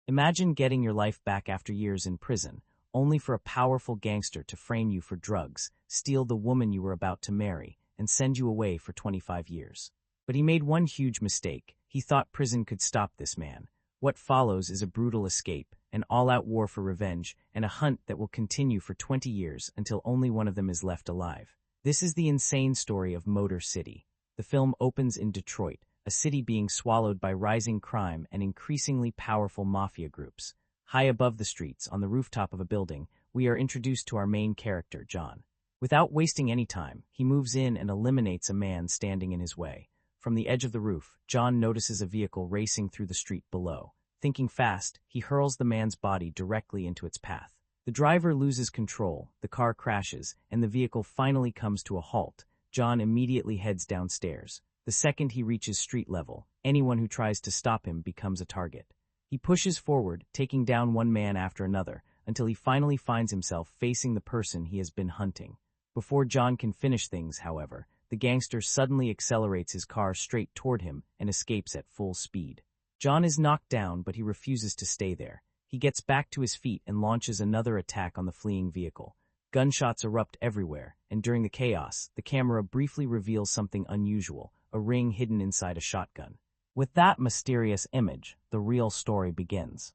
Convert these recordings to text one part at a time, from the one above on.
Imagine getting your life back after years in prison, only for a powerful gangster to frame you for drugs, steal the woman you were about to marry, and send you away for 25 years. But he made one huge mistake. He thought prison could stop this man. What follows is a brutal escape, an all-out war for revenge, and a hunt that will continue for 20 years until only one of them is left alive. This is the insane story of Motor City. The film opens in Detroit, a city being swallowed by rising crime and increasingly powerful mafia groups. High above the streets, on the rooftop of a building, we are introduced to our main character, John. Without wasting any time, he moves in and eliminates a man standing in his way. From the edge of the roof, John notices a vehicle racing through the street below. Thinking fast, he hurls the man's body directly into its path. The driver loses control, the car crashes, and the vehicle finally comes to a halt. John immediately heads downstairs. The second he reaches street level, anyone who tries to stop him becomes a target. He pushes forward, taking down one man after another, until he finally finds himself facing the person he has been hunting. Before John can finish things, however, the gangster suddenly accelerates his car straight toward him and escapes at full speed. John is knocked down, but he refuses to stay there. He gets back to his feet and launches another attack on the fleeing vehicle. Gunshots erupt everywhere, and during the chaos, the camera briefly reveals something unusual, a ring hidden inside a shotgun. With that mysterious image, the real story begins.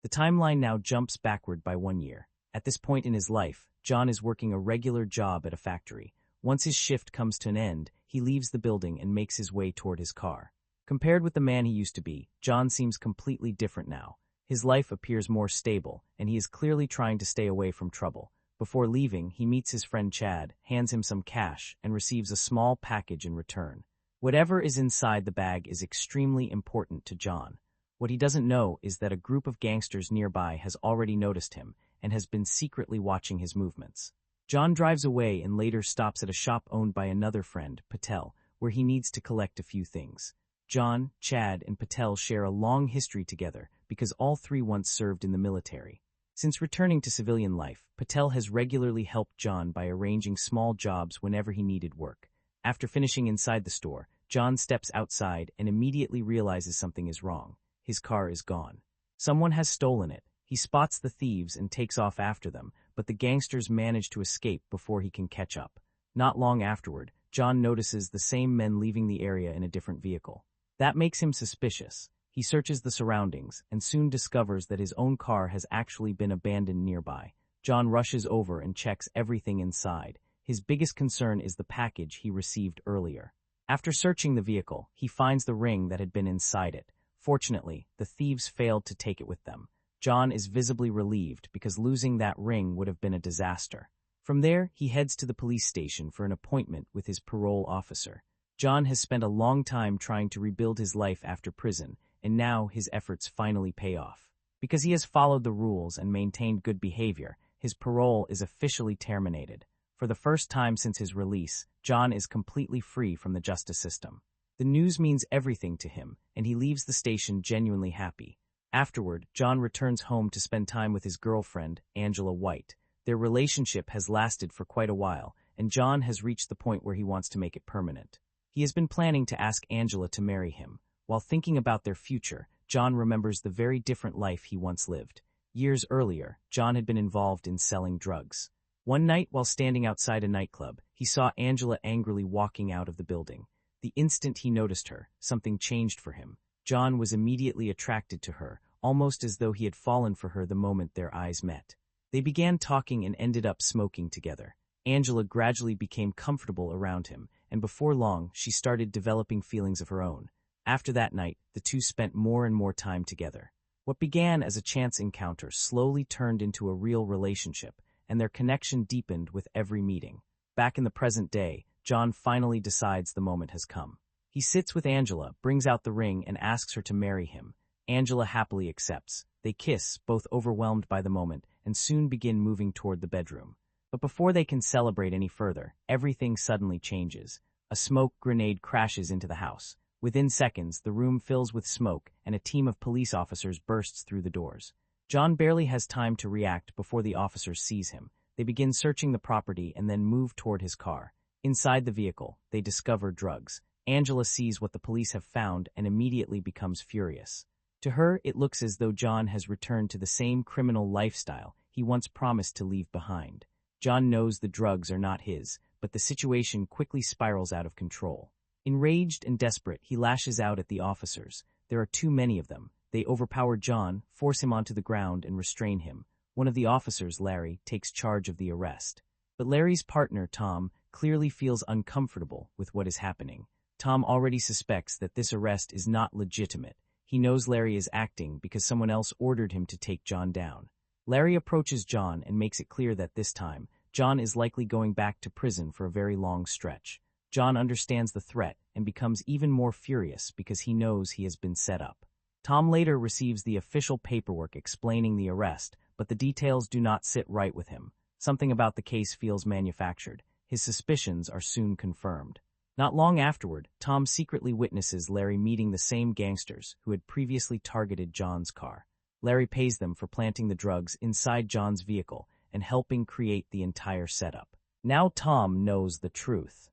The timeline now jumps backward by 1 year. At this point in his life, John is working a regular job at a factory. Once his shift comes to an end, he leaves the building and makes his way toward his car. Compared with the man he used to be, John seems completely different now. His life appears more stable, and he is clearly trying to stay away from trouble. Before leaving, he meets his friend Chad, hands him some cash, and receives a small package in return. Whatever is inside the bag is extremely important to John. What he doesn't know is that a group of gangsters nearby has already noticed him and has been secretly watching his movements. John drives away and later stops at a shop owned by another friend, Patel, where he needs to collect a few things. John, Chad, and Patel share a long history together because all three once served in the military. Since returning to civilian life, Patel has regularly helped John by arranging small jobs whenever he needed work. After finishing inside the store, John steps outside and immediately realizes something is wrong. His car is gone. Someone has stolen it. He spots the thieves and takes off after them, but the gangsters manage to escape before he can catch up. Not long afterward, John notices the same men leaving the area in a different vehicle. That makes him suspicious. He searches the surroundings and soon discovers that his own car has actually been abandoned nearby. John rushes over and checks everything inside. His biggest concern is the package he received earlier. After searching the vehicle, he finds the ring that had been inside it. Fortunately, the thieves failed to take it with them. John is visibly relieved because losing that ring would have been a disaster. From there, he heads to the police station for an appointment with his parole officer. John has spent a long time trying to rebuild his life after prison, and now his efforts finally pay off. Because he has followed the rules and maintained good behavior, his parole is officially terminated. For the first time since his release, John is completely free from the justice system. The news means everything to him, and he leaves the station genuinely happy. Afterward, John returns home to spend time with his girlfriend, Angela White. Their relationship has lasted for quite a while, and John has reached the point where he wants to make it permanent. He has been planning to ask Angela to marry him. While thinking about their future, John remembers the very different life he once lived. Years earlier, John had been involved in selling drugs. One night, while standing outside a nightclub, he saw Angela angrily walking out of the building. The instant he noticed her, something changed for him. John was immediately attracted to her, almost as though he had fallen for her the moment their eyes met. They began talking and ended up smoking together. Angela gradually became comfortable around him, and before long, she started developing feelings of her own. After that night, the two spent more and more time together. What began as a chance encounter slowly turned into a real relationship, and their connection deepened with every meeting. Back in the present day, John finally decides the moment has come. He sits with Angela, brings out the ring, and asks her to marry him. Angela happily accepts. They kiss, both overwhelmed by the moment, and soon begin moving toward the bedroom. But before they can celebrate any further, everything suddenly changes. A smoke grenade crashes into the house. Within seconds, the room fills with smoke, and a team of police officers bursts through the doors. John barely has time to react before the officers seize him. They begin searching the property and then move toward his car. Inside the vehicle, they discover drugs. Angela sees what the police have found and immediately becomes furious. To her, it looks as though John has returned to the same criminal lifestyle he once promised to leave behind. John knows the drugs are not his, but the situation quickly spirals out of control. Enraged and desperate, he lashes out at the officers. There are too many of them. They overpower John, force him onto the ground, and restrain him. One of the officers, Larry, takes charge of the arrest. But Larry's partner, Tom, clearly feels uncomfortable with what is happening. Tom already suspects that this arrest is not legitimate. He knows Larry is acting because someone else ordered him to take John down. Larry approaches John and makes it clear that this time, John is likely going back to prison for a very long stretch. John understands the threat and becomes even more furious because he knows he has been set up. Tom later receives the official paperwork explaining the arrest, but the details do not sit right with him. Something about the case feels manufactured. His suspicions are soon confirmed. Not long afterward, Tom secretly witnesses Larry meeting the same gangsters who had previously targeted John's car. Larry pays them for planting the drugs inside John's vehicle and helping create the entire setup. Now Tom knows the truth.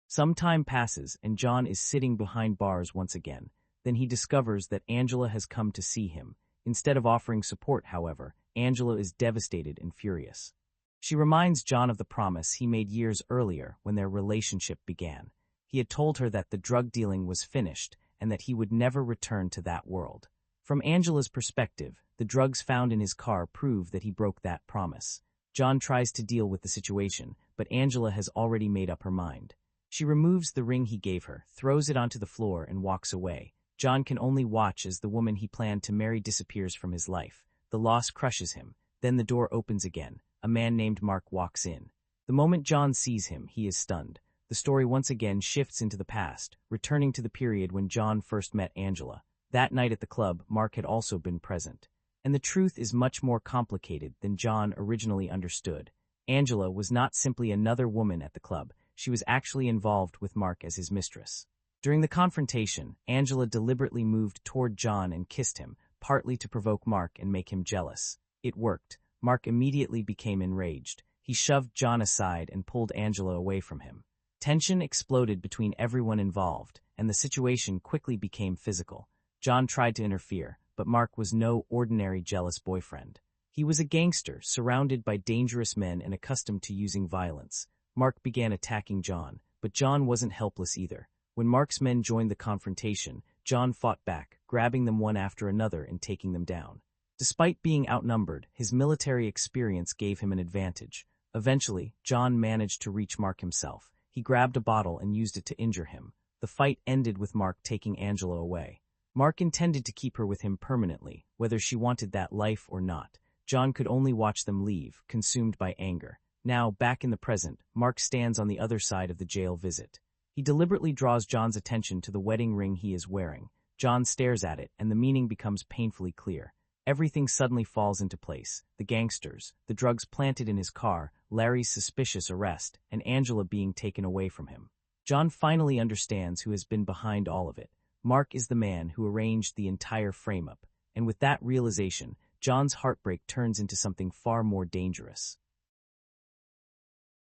Some time passes and John is sitting behind bars once again. Then he discovers that Angela has come to see him. Instead of offering support, however, Angela is devastated and furious. She reminds John of the promise he made years earlier when their relationship began. He had told her that the drug dealing was finished and that he would never return to that world. From Angela's perspective, the drugs found in his car prove that he broke that promise. John tries to deal with the situation, but Angela has already made up her mind. She removes the ring he gave her, throws it onto the floor, and walks away. John can only watch as the woman he planned to marry disappears from his life. The loss crushes him. Then the door opens again. A man named Mark walks in. The moment John sees him, he is stunned. The story once again shifts into the past, returning to the period when John first met Angela. That night at the club, Mark had also been present. And the truth is much more complicated than John originally understood. Angela was not simply another woman at the club. She was actually involved with Mark as his mistress. During the confrontation, Angela deliberately moved toward John and kissed him, partly to provoke Mark and make him jealous. It worked. Mark immediately became enraged. He shoved John aside and pulled Angela away from him. Tension exploded between everyone involved, and the situation quickly became physical. John tried to interfere, but Mark was no ordinary jealous boyfriend. He was a gangster, surrounded by dangerous men and accustomed to using violence. Mark began attacking John, but John wasn't helpless either. When Mark's men joined the confrontation, John fought back, grabbing them one after another and taking them down. Despite being outnumbered, his military experience gave him an advantage. Eventually, John managed to reach Mark himself. He grabbed a bottle and used it to injure him. The fight ended with Mark taking Angela away. Mark intended to keep her with him permanently, whether she wanted that life or not. John could only watch them leave, consumed by anger. Now, back in the present, Mark stands on the other side of the jail visit. He deliberately draws John's attention to the wedding ring he is wearing. John stares at it, and the meaning becomes painfully clear. Everything suddenly falls into place. The gangsters, the drugs planted in his car, Larry's suspicious arrest, and Angela being taken away from him. John finally understands who has been behind all of it. Mark is the man who arranged the entire frame-up, and with that realization, John's heartbreak turns into something far more dangerous.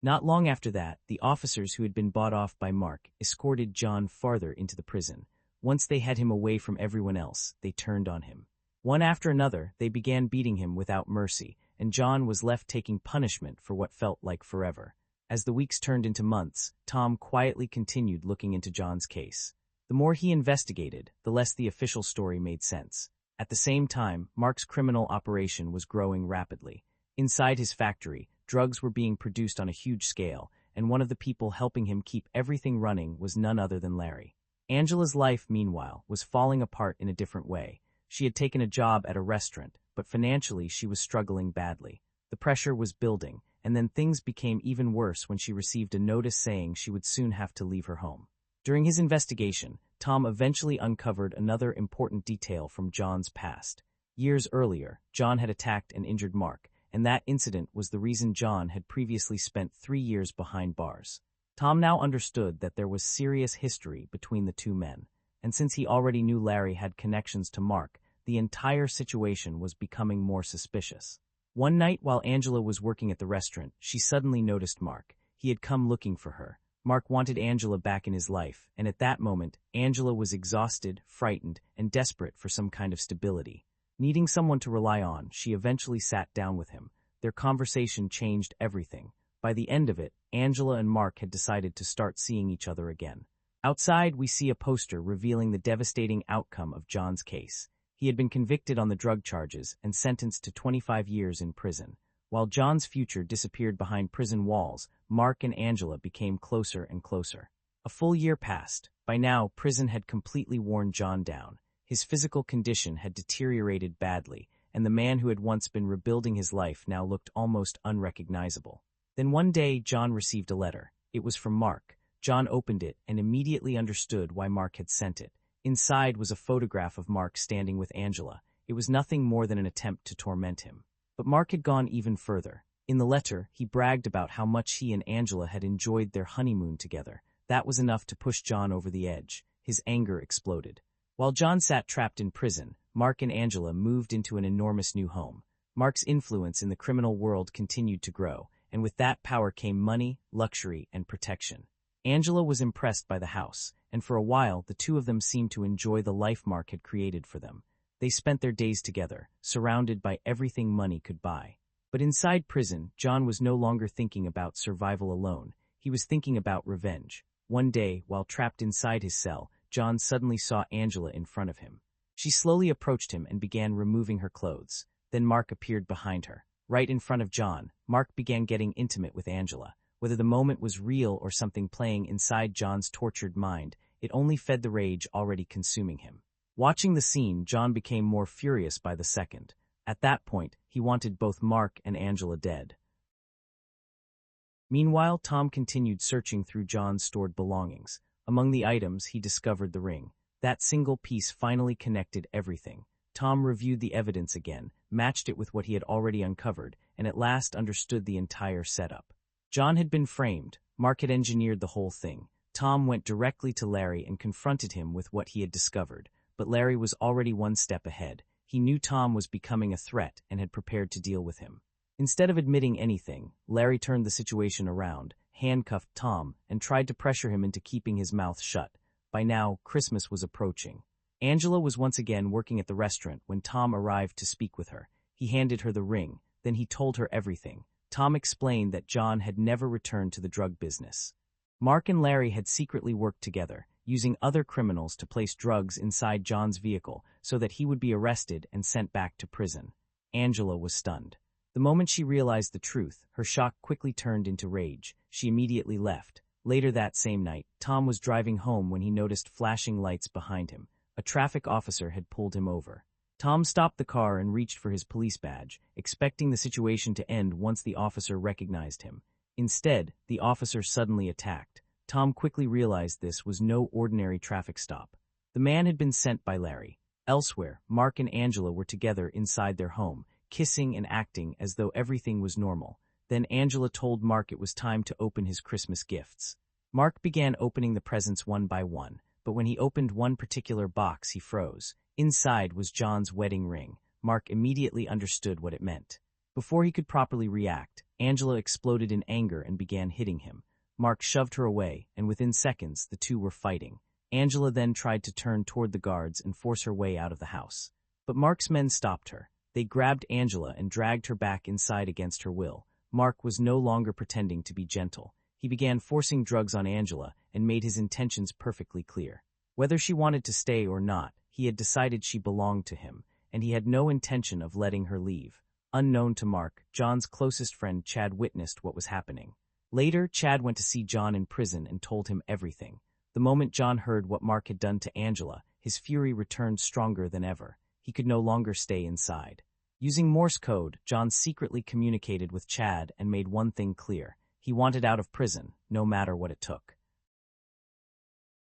Not long after that, the officers who had been bought off by Mark escorted John farther into the prison. Once they had him away from everyone else, they turned on him. One after another, they began beating him without mercy, and John was left taking punishment for what felt like forever. As the weeks turned into months, Tom quietly continued looking into John's case. The more he investigated, the less the official story made sense. At the same time, Mark's criminal operation was growing rapidly. Inside his factory, drugs were being produced on a huge scale, and one of the people helping him keep everything running was none other than Larry. Angela's life, meanwhile, was falling apart in a different way. She had taken a job at a restaurant, but financially she was struggling badly. The pressure was building, and then things became even worse when she received a notice saying she would soon have to leave her home. During his investigation, Tom eventually uncovered another important detail from John's past. Years earlier, John had attacked and injured Mark, and that incident was the reason John had previously spent 3 years behind bars. Tom now understood that there was serious history between the two men, and since he already knew Larry had connections to Mark, the entire situation was becoming more suspicious. One night while Angela was working at the restaurant, she suddenly noticed Mark. He had come looking for her. Mark wanted Angela back in his life, and at that moment, Angela was exhausted, frightened, and desperate for some kind of stability. Needing someone to rely on, she eventually sat down with him. Their conversation changed everything. By the end of it, Angela and Mark had decided to start seeing each other again. Outside, we see a poster revealing the devastating outcome of John's case. He had been convicted on the drug charges and sentenced to 25 years in prison. While John's future disappeared behind prison walls, Mark and Angela became closer and closer. A full year passed. By now, prison had completely worn John down. His physical condition had deteriorated badly, and the man who had once been rebuilding his life now looked almost unrecognizable. Then one day, John received a letter. It was from Mark. John opened it and immediately understood why Mark had sent it. Inside was a photograph of Mark standing with Angela. It was nothing more than an attempt to torment him. But Mark had gone even further. In the letter, he bragged about how much he and Angela had enjoyed their honeymoon together. That was enough to push John over the edge. His anger exploded. While John sat trapped in prison, Mark and Angela moved into an enormous new home. Mark's influence in the criminal world continued to grow, and with that power came money, luxury, and protection. Angela was impressed by the house, and for a while the two of them seemed to enjoy the life Mark had created for them. They spent their days together, surrounded by everything money could buy. But inside prison, John was no longer thinking about survival alone. He was thinking about revenge. One day, while trapped inside his cell, John suddenly saw Angela in front of him. She slowly approached him and began removing her clothes. Then Mark appeared behind her. Right in front of John, Mark began getting intimate with Angela. Whether the moment was real or something playing inside John's tortured mind, it only fed the rage already consuming him. Watching the scene, John became more furious by the second. At that point, he wanted both Mark and Angela dead. Meanwhile, Tom continued searching through John's stored belongings. Among the items, he discovered the ring. That single piece finally connected everything. Tom reviewed the evidence again, matched it with what he had already uncovered, and at last understood the entire setup. John had been framed. Mark had engineered the whole thing. Tom went directly to Larry and confronted him with what he had discovered. But Larry was already one step ahead. He knew Tom was becoming a threat and had prepared to deal with him. Instead of admitting anything, Larry turned the situation around, handcuffed Tom, and tried to pressure him into keeping his mouth shut. By now, Christmas was approaching. Angela was once again working at the restaurant when Tom arrived to speak with her. He handed her the ring. Then he told her everything. Tom explained that John had never returned to the drug business. Mark and Larry had secretly worked together, using other criminals to place drugs inside John's vehicle so that he would be arrested and sent back to prison. Angela was stunned. The moment she realized the truth, her shock quickly turned into rage. She immediately left. Later that same night, Tom was driving home when he noticed flashing lights behind him. A traffic officer had pulled him over. Tom stopped the car and reached for his police badge, expecting the situation to end once the officer recognized him. Instead, the officer suddenly attacked. Tom quickly realized this was no ordinary traffic stop. The man had been sent by Larry. Elsewhere, Mark and Angela were together inside their home, kissing and acting as though everything was normal. Then Angela told Mark it was time to open his Christmas gifts. Mark began opening the presents one by one, but when he opened one particular box, he froze. Inside was John's wedding ring. Mark immediately understood what it meant. Before he could properly react, Angela exploded in anger and began hitting him. Mark shoved her away, and within seconds, the two were fighting. Angela then tried to turn toward the guards and force her way out of the house. But Mark's men stopped her. They grabbed Angela and dragged her back inside against her will. Mark was no longer pretending to be gentle. He began forcing drugs on Angela and made his intentions perfectly clear. Whether she wanted to stay or not, he had decided she belonged to him, and he had no intention of letting her leave. Unknown to Mark, John's closest friend Chad witnessed what was happening. Later, Chad went to see John in prison and told him everything. The moment John heard what Mark had done to Angela, his fury returned stronger than ever. He could no longer stay inside. Using Morse code, John secretly communicated with Chad and made one thing clear. He wanted out of prison, no matter what it took.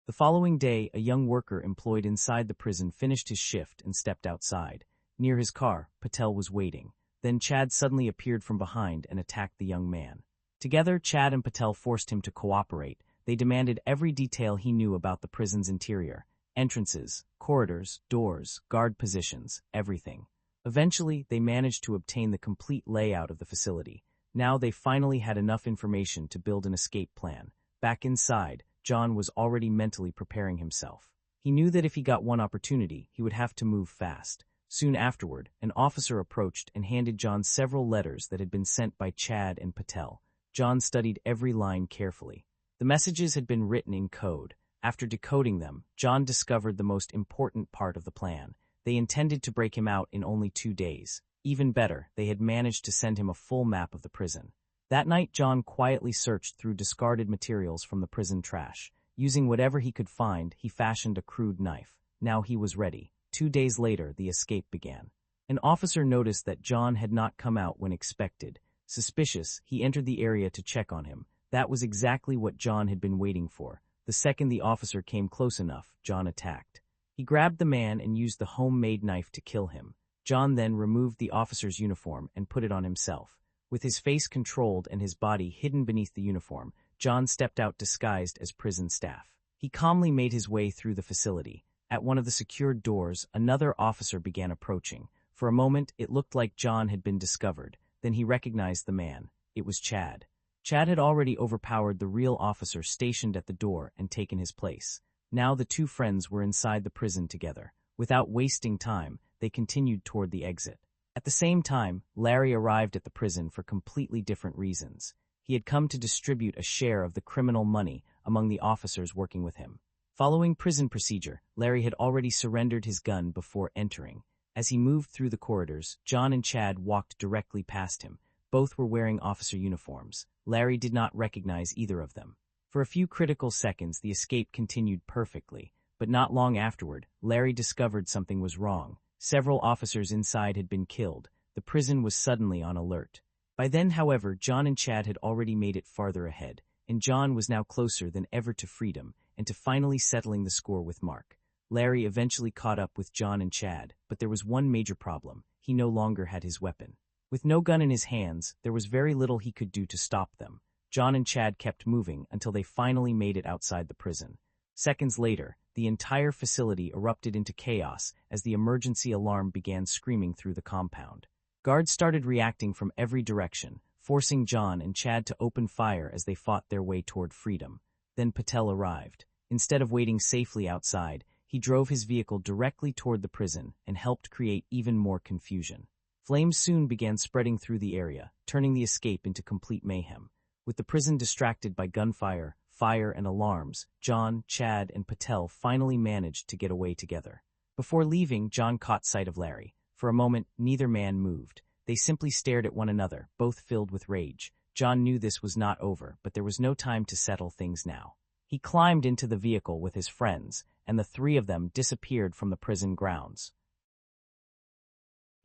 The following day, a young worker employed inside the prison finished his shift and stepped outside. Near his car, Patel was waiting. Then Chad suddenly appeared from behind and attacked the young man. Together, Chad and Patel forced him to cooperate. They demanded every detail he knew about the prison's interior. Entrances, corridors, doors, guard positions, everything. Eventually, they managed to obtain the complete layout of the facility. Now they finally had enough information to build an escape plan. Back inside, John was already mentally preparing himself. He knew that if he got one opportunity, he would have to move fast. Soon afterward, an officer approached and handed John several letters that had been sent by Chad and Patel. John studied every line carefully. The messages had been written in code. After decoding them, John discovered the most important part of the plan. They intended to break him out in only 2 days. Even better, they had managed to send him a full map of the prison. That night, John quietly searched through discarded materials from the prison trash. Using whatever he could find, he fashioned a crude knife. Now he was ready. 2 days later, the escape began. An officer noticed that John had not come out when expected. Suspicious, he entered the area to check on him. That was exactly what John had been waiting for. The second the officer came close enough, John attacked. He grabbed the man and used the homemade knife to kill him. John then removed the officer's uniform and put it on himself. With his face controlled and his body hidden beneath the uniform, John stepped out disguised as prison staff. He calmly made his way through the facility. At one of the secured doors, another officer began approaching. For a moment, it looked like John had been discovered. Then he recognized the man. It was Chad. Chad had already overpowered the real officer stationed at the door and taken his place. Now the two friends were inside the prison together. Without wasting time, they continued toward the exit. At the same time, Larry arrived at the prison for completely different reasons. He had come to distribute a share of the criminal money among the officers working with him. Following prison procedure, Larry had already surrendered his gun before entering. As he moved through the corridors, John and Chad walked directly past him. Both were wearing officer uniforms. Larry did not recognize either of them. For a few critical seconds, the escape continued perfectly, but not long afterward, Larry discovered something was wrong. Several officers inside had been killed. The prison was suddenly on alert. By then, however, John and Chad had already made it farther ahead, and John was now closer than ever to freedom and to finally settling the score with Mark. Larry eventually caught up with John and Chad, but there was one major problem. He no longer had his weapon. With no gun in his hands, there was very little he could do to stop them. John and Chad kept moving until they finally made it outside the prison. Seconds later, the entire facility erupted into chaos as the emergency alarm began screaming through the compound. Guards started reacting from every direction, forcing John and Chad to open fire as they fought their way toward freedom. Then Patel arrived. Instead of waiting safely outside, he drove his vehicle directly toward the prison and helped create even more confusion. Flames soon began spreading through the area, turning the escape into complete mayhem. With the prison distracted by gunfire, fire, and alarms, John, Chad, and Patel finally managed to get away together. Before leaving, John caught sight of Larry. For a moment, neither man moved. They simply stared at one another, both filled with rage. John knew this was not over, but there was no time to settle things now. He climbed into the vehicle with his friends, and the three of them disappeared from the prison grounds.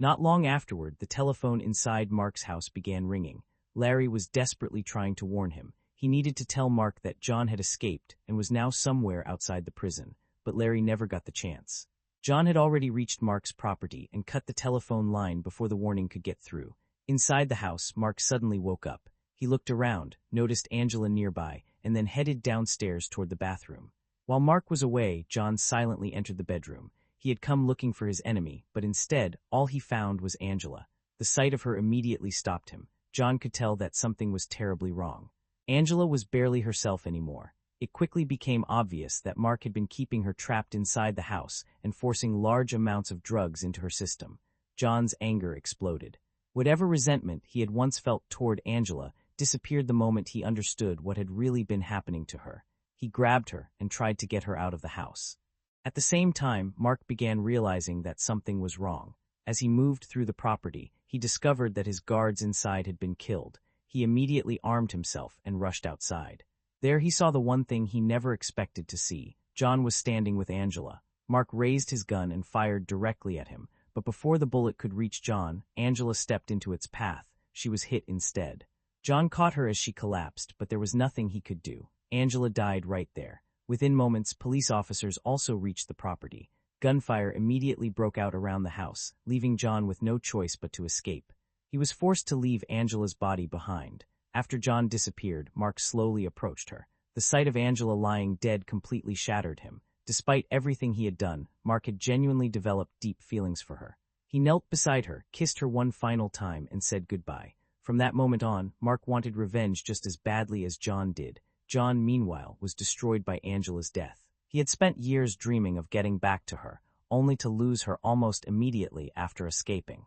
Not long afterward, the telephone inside Mark's house began ringing. Larry was desperately trying to warn him. He needed to tell Mark that John had escaped and was now somewhere outside the prison, but Larry never got the chance. John had already reached Mark's property and cut the telephone line before the warning could get through. Inside the house, Mark suddenly woke up. He looked around, noticed Angela nearby, and then headed downstairs toward the bathroom. While Mark was away, John silently entered the bedroom. He had come looking for his enemy, but instead, all he found was Angela. The sight of her immediately stopped him. John could tell that something was terribly wrong. Angela was barely herself anymore. It quickly became obvious that Mark had been keeping her trapped inside the house and forcing large amounts of drugs into her system. John's anger exploded. Whatever resentment he had once felt toward Angela disappeared the moment he understood what had really been happening to her. He grabbed her and tried to get her out of the house. At the same time, Mark began realizing that something was wrong. As he moved through the property, he discovered that his guards inside had been killed. He immediately armed himself and rushed outside. There he saw the one thing he never expected to see. John was standing with Angela. Mark raised his gun and fired directly at him, but before the bullet could reach John, Angela stepped into its path. She was hit instead. John caught her as she collapsed, but there was nothing he could do. Angela died right there. Within moments, police officers also reached the property. Gunfire immediately broke out around the house, leaving John with no choice but to escape. He was forced to leave Angela's body behind. After John disappeared, Mark slowly approached her. The sight of Angela lying dead completely shattered him. Despite everything he had done, Mark had genuinely developed deep feelings for her. He knelt beside her, kissed her one final time, and said goodbye. From that moment on, Mark wanted revenge just as badly as John did. John, meanwhile, was destroyed by Angela's death. He had spent years dreaming of getting back to her, only to lose her almost immediately after escaping.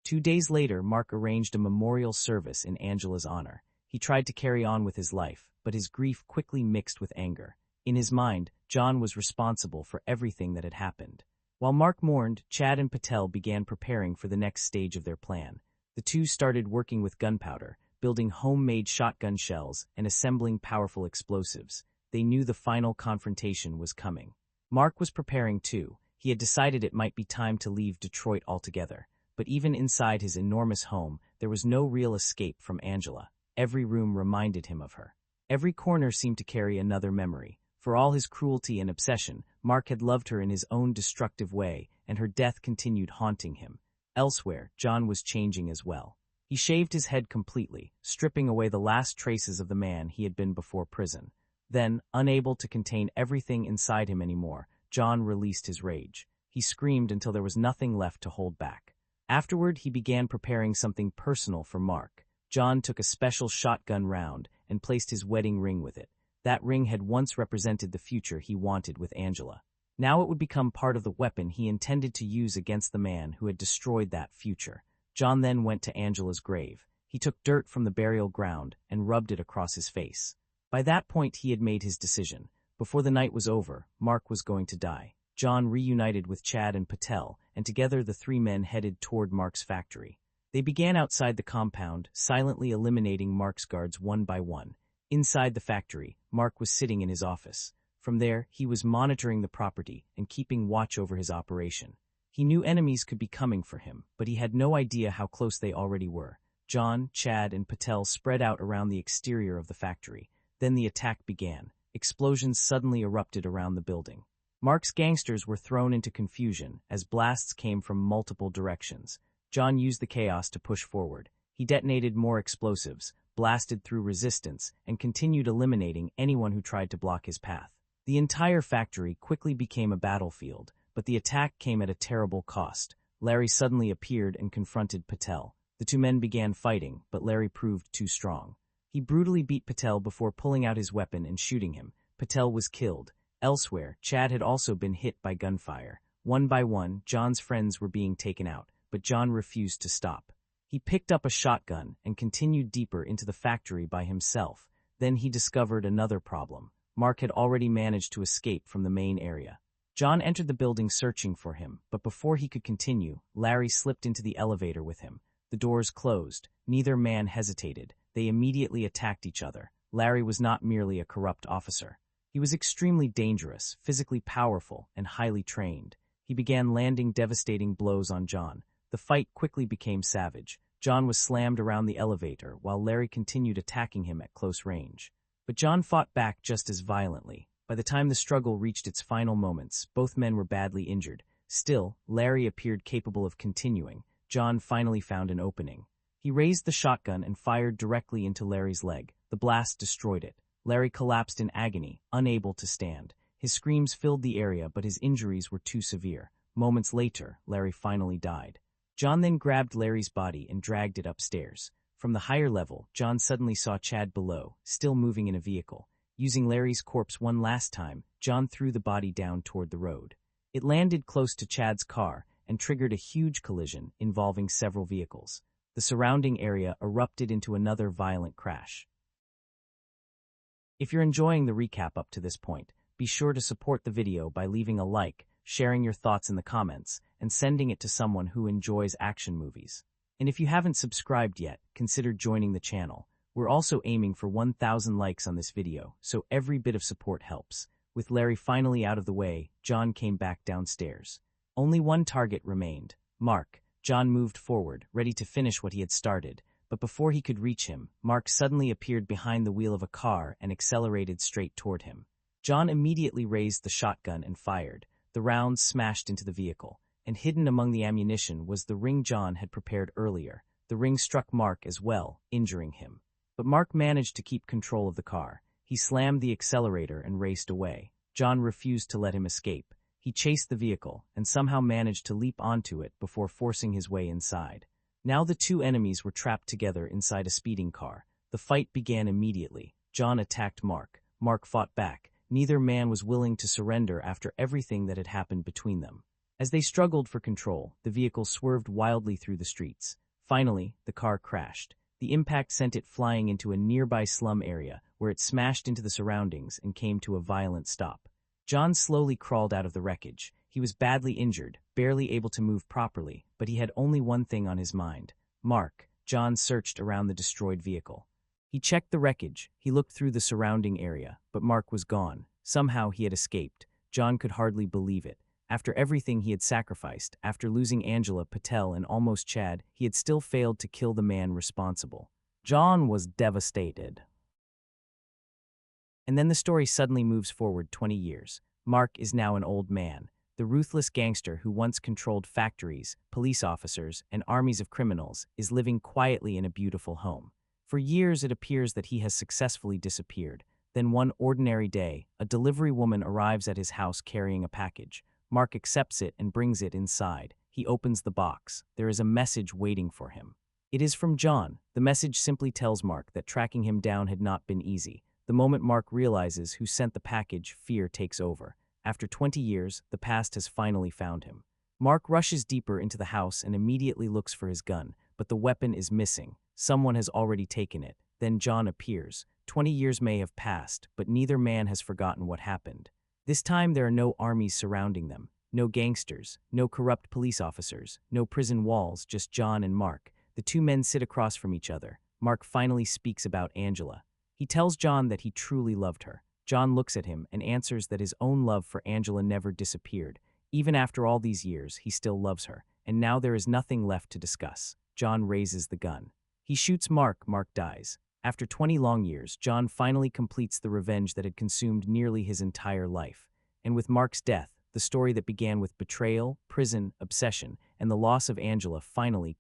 2 days later, Mark arranged a memorial service in Angela's honor. He tried to carry on with his life, but his grief quickly mixed with anger. In his mind, John was responsible for everything that had happened. While Mark mourned, Chad and Patel began preparing for the next stage of their plan. The two started working with gunpowder, building homemade shotgun shells and assembling powerful explosives. They knew the final confrontation was coming. Mark was preparing too. He had decided it might be time to leave Detroit altogether. But even inside his enormous home, there was no real escape from Angela. Every room reminded him of her. Every corner seemed to carry another memory. For all his cruelty and obsession, Mark had loved her in his own destructive way, and her death continued haunting him. Elsewhere, John was changing as well. He shaved his head completely, stripping away the last traces of the man he had been before prison. Then, unable to contain everything inside him anymore, John released his rage. He screamed until there was nothing left to hold back. Afterward, he began preparing something personal for Mark. John took a special shotgun round and placed his wedding ring with it. That ring had once represented the future he wanted with Angela. Now it would become part of the weapon he intended to use against the man who had destroyed that future. John then went to Angela's grave. He took dirt from the burial ground and rubbed it across his face. By that point, he had made his decision. Before the night was over, Mark was going to die. John reunited with Chad and Patel, and together the three men headed toward Mark's factory. They began outside the compound, silently eliminating Mark's guards one by one. Inside the factory, Mark was sitting in his office. From there, he was monitoring the property and keeping watch over his operation. He knew enemies could be coming for him, but he had no idea how close they already were. John, Chad, and Patel spread out around the exterior of the factory. Then the attack began. Explosions suddenly erupted around the building. Mark's gangsters were thrown into confusion as blasts came from multiple directions. John used the chaos to push forward. He detonated more explosives, blasted through resistance, and continued eliminating anyone who tried to block his path. The entire factory quickly became a battlefield, but the attack came at a terrible cost. Larry suddenly appeared and confronted Patel. The two men began fighting, but Larry proved too strong. He brutally beat Patel before pulling out his weapon and shooting him. Patel was killed. Elsewhere, Chad had also been hit by gunfire. One by one, John's friends were being taken out, but John refused to stop. He picked up a shotgun and continued deeper into the factory by himself. Then he discovered another problem. Mark had already managed to escape from the main area. John entered the building searching for him, but before he could continue, Larry slipped into the elevator with him. The doors closed. Neither man hesitated. They immediately attacked each other. Larry was not merely a corrupt officer. He was extremely dangerous, physically powerful, and highly trained. He began landing devastating blows on John. The fight quickly became savage. John was slammed around the elevator while Larry continued attacking him at close range. But John fought back just as violently. By the time the struggle reached its final moments, both men were badly injured. Still, Larry appeared capable of continuing. John finally found an opening. He raised the shotgun and fired directly into Larry's leg. The blast destroyed it. Larry collapsed in agony, unable to stand. His screams filled the area, but his injuries were too severe. Moments later, Larry finally died. John then grabbed Larry's body and dragged it upstairs. From the higher level, John suddenly saw Chad below, still moving in a vehicle. Using Larry's corpse one last time, John threw the body down toward the road. It landed close to Chad's car and triggered a huge collision involving several vehicles. The surrounding area erupted into another violent crash. If you're enjoying the recap up to this point, be sure to support the video by leaving a like, sharing your thoughts in the comments, and sending it to someone who enjoys action movies. And if you haven't subscribed yet, consider joining the channel. We're also aiming for 1,000 likes on this video, so every bit of support helps. With Larry finally out of the way, John came back downstairs. Only one target remained, Mark. John moved forward, ready to finish what he had started, but before he could reach him, Mark suddenly appeared behind the wheel of a car and accelerated straight toward him. John immediately raised the shotgun and fired. The rounds smashed into the vehicle, and hidden among the ammunition was the ring John had prepared earlier. The ring struck Mark as well, injuring him. But Mark managed to keep control of the car. He slammed the accelerator and raced away. John refused to let him escape. He chased the vehicle and somehow managed to leap onto it before forcing his way inside. Now the two enemies were trapped together inside a speeding car. The fight began immediately. John attacked Mark. Mark fought back. Neither man was willing to surrender after everything that had happened between them. As they struggled for control, the vehicle swerved wildly through the streets. Finally, the car crashed. The impact sent it flying into a nearby slum area, where it smashed into the surroundings and came to a violent stop. John slowly crawled out of the wreckage. He was badly injured, barely able to move properly, but he had only one thing on his mind. Mark. John searched around the destroyed vehicle. He checked the wreckage. He looked through the surrounding area, but Mark was gone. Somehow he had escaped. John could hardly believe it. After everything he had sacrificed, after losing Angela, Patel, and almost Chad, he had still failed to kill the man responsible. John was devastated. And then the story suddenly moves forward 20 years. Mark is now an old man. The ruthless gangster who once controlled factories, police officers, and armies of criminals is living quietly in a beautiful home. For years it appears that he has successfully disappeared. Then one ordinary day, a delivery woman arrives at his house carrying a package. Mark accepts it and brings it inside. He opens the box. There is a message waiting for him. It is from John. The message simply tells Mark that tracking him down had not been easy. The moment Mark realizes who sent the package, fear takes over. After 20 years, the past has finally found him. Mark rushes deeper into the house and immediately looks for his gun, but the weapon is missing. Someone has already taken it. Then John appears. 20 years may have passed, but neither man has forgotten what happened. This time there are no armies surrounding them, no gangsters, no corrupt police officers, no prison walls, just John and Mark. The two men sit across from each other. Mark finally speaks about Angela. He tells John that he truly loved her. John looks at him and answers that his own love for Angela never disappeared. Even after all these years, he still loves her, and now there is nothing left to discuss. John raises the gun. He shoots Mark. Mark dies. After 20 long years, John finally completes the revenge that had consumed nearly his entire life. And with Mark's death, the story that began with betrayal, prison, obsession, and the loss of Angela finally.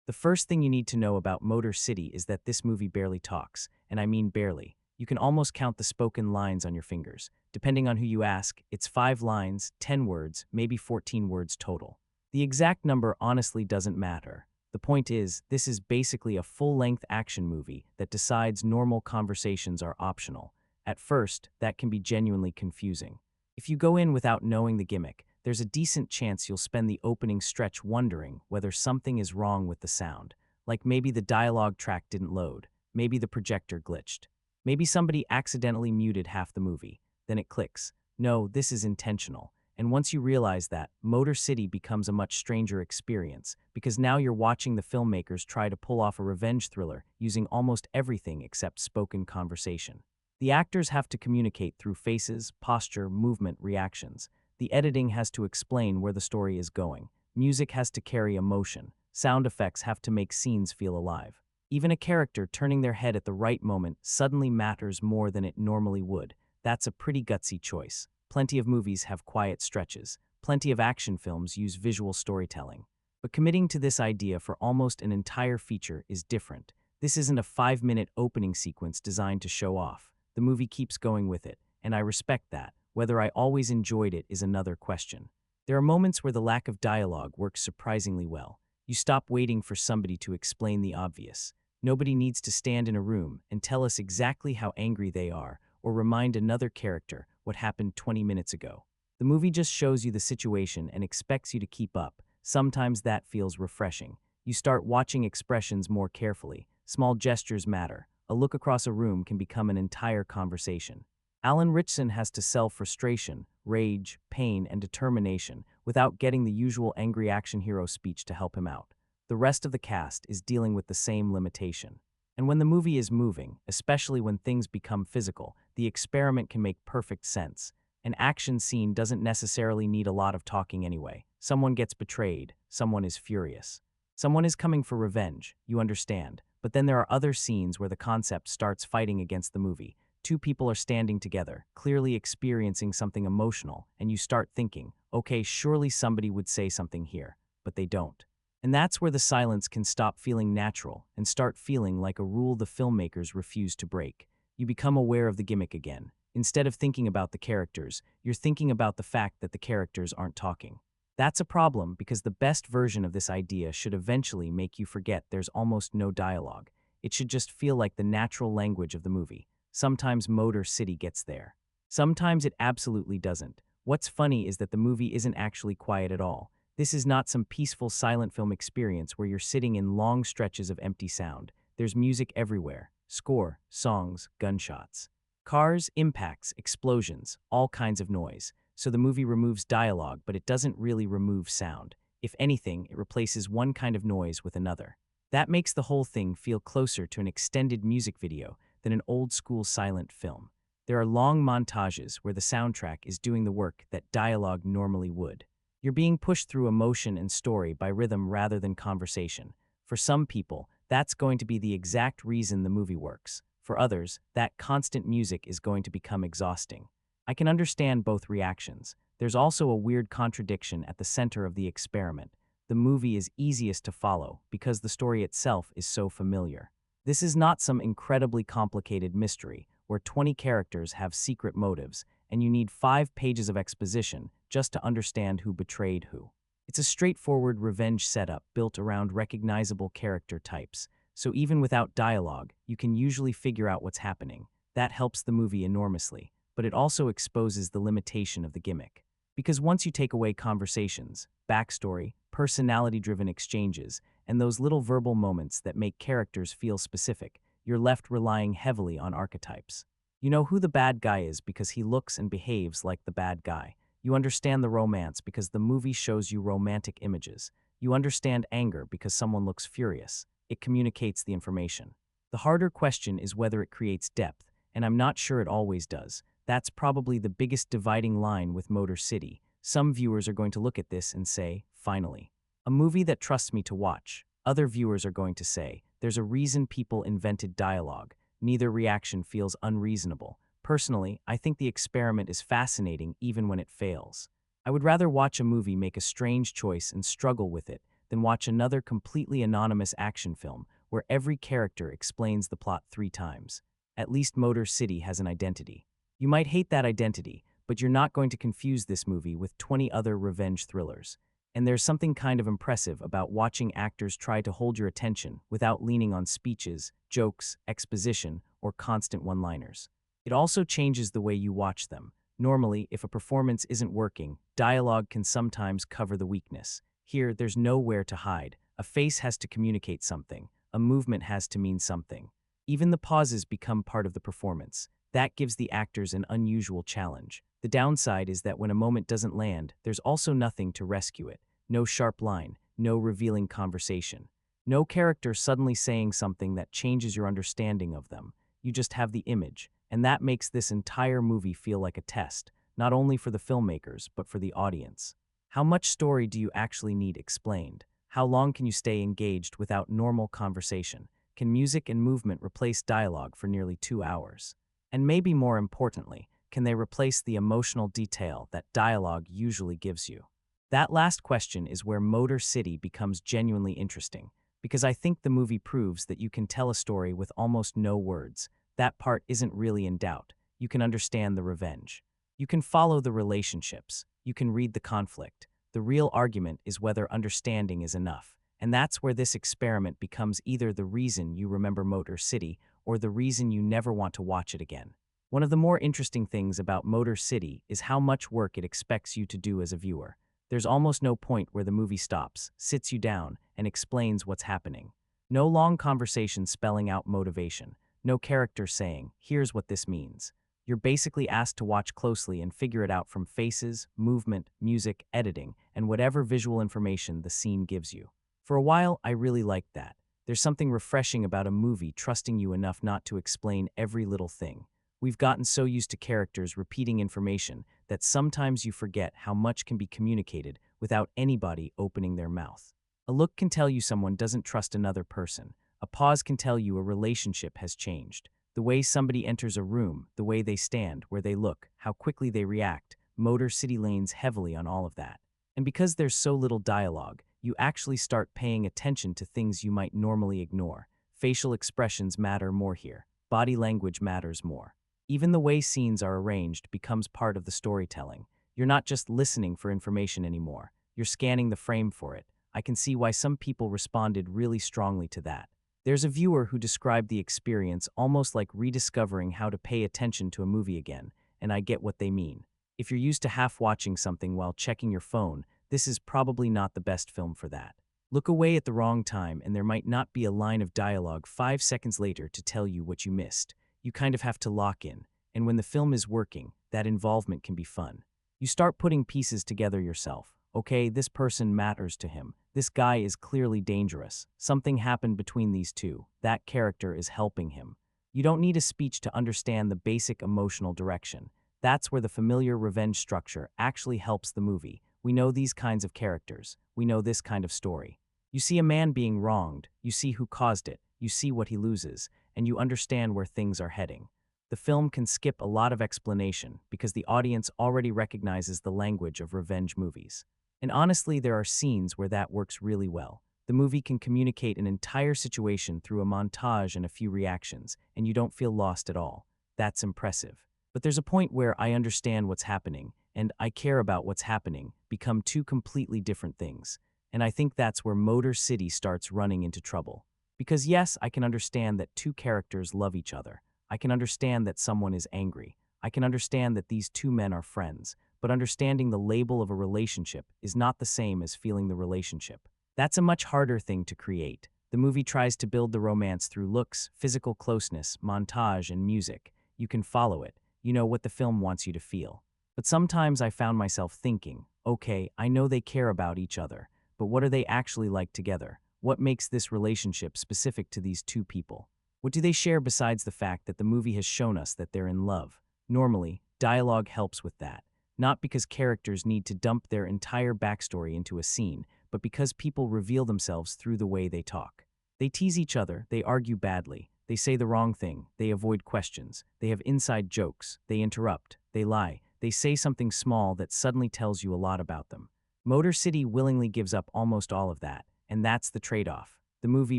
The first thing you need to know about Motor City is that this movie barely talks, and I mean barely. You can almost count the spoken lines on your fingers. Depending on who you ask, it's 5 lines, 10 words, maybe 14 words total. The exact number honestly doesn't matter. The point is, this is basically a full-length action movie that decides normal conversations are optional. At first, that can be genuinely confusing. If you go in without knowing the gimmick, there's a decent chance you'll spend the opening stretch wondering whether something is wrong with the sound. Like maybe the dialogue track didn't load, maybe the projector glitched. Maybe somebody accidentally muted half the movie. Then it clicks. No, this is intentional. And once you realize that, Motor City becomes a much stranger experience, because now you're watching the filmmakers try to pull off a revenge thriller using almost everything except spoken conversation. The actors have to communicate through faces, posture, movement, reactions. The editing has to explain where the story is going. Music has to carry emotion. Sound effects have to make scenes feel alive. Even a character turning their head at the right moment suddenly matters more than it normally would. That's a pretty gutsy choice. Plenty of movies have quiet stretches. Plenty of action films use visual storytelling. But committing to this idea for almost an entire feature is different. This isn't a 5-minute opening sequence designed to show off. The movie keeps going with it, and I respect that. Whether I always enjoyed it is another question. There are moments where the lack of dialogue works surprisingly well. You stop waiting for somebody to explain the obvious. Nobody needs to stand in a room and tell us exactly how angry they are or remind another character what happened 20 minutes ago. The movie just shows you the situation and expects you to keep up. Sometimes that feels refreshing. You start watching expressions more carefully. Small gestures matter. A look across a room can become an entire conversation. Ritchson has to sell frustration, rage, pain, and determination without getting the usual angry action hero speech to help him out. The rest of the cast is dealing with the same limitation. And when the movie is moving, especially when things become physical, the experiment can make perfect sense. An action scene doesn't necessarily need a lot of talking anyway. Someone gets betrayed, someone is furious. Someone is coming for revenge, you understand. But then there are other scenes where the concept starts fighting against the movie. 2 people are standing together, clearly experiencing something emotional, and you start thinking, okay, surely somebody would say something here, but they don't. And that's where the silence can stop feeling natural and start feeling like a rule the filmmakers refuse to break. You become aware of the gimmick again. Instead of thinking about the characters, you're thinking about the fact that the characters aren't talking. That's a problem because the best version of this idea should eventually make you forget there's almost no dialogue. It should just feel like the natural language of the movie. Sometimes Motor City gets there. Sometimes it absolutely doesn't. What's funny is that the movie isn't actually quiet at all. This is not some peaceful silent film experience where you're sitting in long stretches of empty sound. There's music everywhere. Score, songs, gunshots. Cars, impacts, explosions, all kinds of noise. So the movie removes dialogue, but it doesn't really remove sound. If anything, it replaces one kind of noise with another. That makes the whole thing feel closer to an extended music video than an old-school silent film. There are long montages where the soundtrack is doing the work that dialogue normally would. You're being pushed through emotion and story by rhythm rather than conversation. For some people, that's going to be the exact reason the movie works. For others, that constant music is going to become exhausting. I can understand both reactions. There's also a weird contradiction at the center of the experiment. The movie is easiest to follow because the story itself is so familiar. This is not some incredibly complicated mystery where 20 characters have secret motives and you need 5 pages of exposition just to understand who betrayed who. It's a straightforward revenge setup built around recognizable character types, so even without dialogue, you can usually figure out what's happening. That helps the movie enormously, but it also exposes the limitation of the gimmick. Because once you take away conversations, backstory, personality-driven exchanges, and those little verbal moments that make characters feel specific, you're left relying heavily on archetypes. You know who the bad guy is because he looks and behaves like the bad guy. You understand the romance because the movie shows you romantic images. You understand anger because someone looks furious. It communicates the information. The harder question is whether it creates depth, and I'm not sure it always does. That's probably the biggest dividing line with Motor City. Some viewers are going to look at this and say, finally, a movie that trusts me to watch. Other viewers are going to say, there's a reason people invented dialogue. Neither reaction feels unreasonable. Personally, I think the experiment is fascinating even when it fails. I would rather watch a movie make a strange choice and struggle with it than watch another completely anonymous action film where every character explains the plot 3 times. At least Motor City has an identity. You might hate that identity, but you're not going to confuse this movie with 20 other revenge thrillers. And there's something kind of impressive about watching actors try to hold your attention without leaning on speeches, jokes, exposition, or constant one-liners. It also changes the way you watch them. Normally, if a performance isn't working, dialogue can sometimes cover the weakness. Here, there's nowhere to hide. A face has to communicate something. A movement has to mean something. Even the pauses become part of the performance. That gives the actors an unusual challenge. The downside is that when a moment doesn't land, there's also nothing to rescue it. No sharp line, no revealing conversation. No character suddenly saying something that changes your understanding of them. You just have the image, and that makes this entire movie feel like a test, not only for the filmmakers, but for the audience. How much story do you actually need explained? How long can you stay engaged without normal conversation? Can music and movement replace dialogue for nearly 2 hours? And maybe more importantly, can they replace the emotional detail that dialogue usually gives you? That last question is where Motor City becomes genuinely interesting, because I think the movie proves that you can tell a story with almost no words. That part isn't really in doubt. You can understand the revenge. You can follow the relationships. You can read the conflict. The real argument is whether understanding is enough. And that's where this experiment becomes either the reason you remember Motor City or the reason you never want to watch it again. One of the more interesting things about Motor City is how much work it expects you to do as a viewer. There's almost no point where the movie stops, sits you down, and explains what's happening. No long conversation spelling out motivation. No character saying, here's what this means. You're basically asked to watch closely and figure it out from faces, movement, music, editing, and whatever visual information the scene gives you. For a while, I really liked that. There's something refreshing about a movie trusting you enough not to explain every little thing. We've gotten so used to characters repeating information that sometimes you forget how much can be communicated without anybody opening their mouth. A look can tell you someone doesn't trust another person. A pause can tell you a relationship has changed. The way somebody enters a room, the way they stand, where they look, how quickly they react, Motor City leans heavily on all of that. And because there's so little dialogue, you actually start paying attention to things you might normally ignore. Facial expressions matter more here. Body language matters more. Even the way scenes are arranged becomes part of the storytelling. You're not just listening for information anymore. You're scanning the frame for it. I can see why some people responded really strongly to that. There's a viewer who described the experience almost like rediscovering how to pay attention to a movie again, and I get what they mean. If you're used to half watching something while checking your phone, this is probably not the best film for that. Look away at the wrong time, and there might not be a line of dialogue 5 seconds later to tell you what you missed. You kind of have to lock in, and when the film is working, that involvement can be fun. You start putting pieces together yourself. Okay, this person matters to him. This guy is clearly dangerous. Something happened between these two. That character is helping him. You don't need a speech to understand the basic emotional direction. That's where the familiar revenge structure actually helps the movie. We know these kinds of characters. We know this kind of story. You see a man being wronged, you see who caused it, you see what he loses, and you understand where things are heading. The film can skip a lot of explanation because the audience already recognizes the language of revenge movies. And honestly, there are scenes where that works really well. The movie can communicate an entire situation through a montage and a few reactions, and you don't feel lost at all. That's impressive. But there's a point where I understand what's happening, and I care about what's happening, become two completely different things. And I think that's where Motor City starts running into trouble. Because yes, I can understand that two characters love each other. I can understand that someone is angry. I can understand that these two men are friends. But understanding the label of a relationship is not the same as feeling the relationship. That's a much harder thing to create. The movie tries to build the romance through looks, physical closeness, montage, and music. You can follow it. You know what the film wants you to feel. But sometimes I found myself thinking, okay, I know they care about each other, but what are they actually like together? What makes this relationship specific to these two people? What do they share besides the fact that the movie has shown us that they're in love? Normally, dialogue helps with that. Not because characters need to dump their entire backstory into a scene, but because people reveal themselves through the way they talk. They tease each other, they argue badly, they say the wrong thing, they avoid questions, they have inside jokes, they interrupt, they lie, they say something small that suddenly tells you a lot about them. Motor City willingly gives up almost all of that, and that's the trade-off. The movie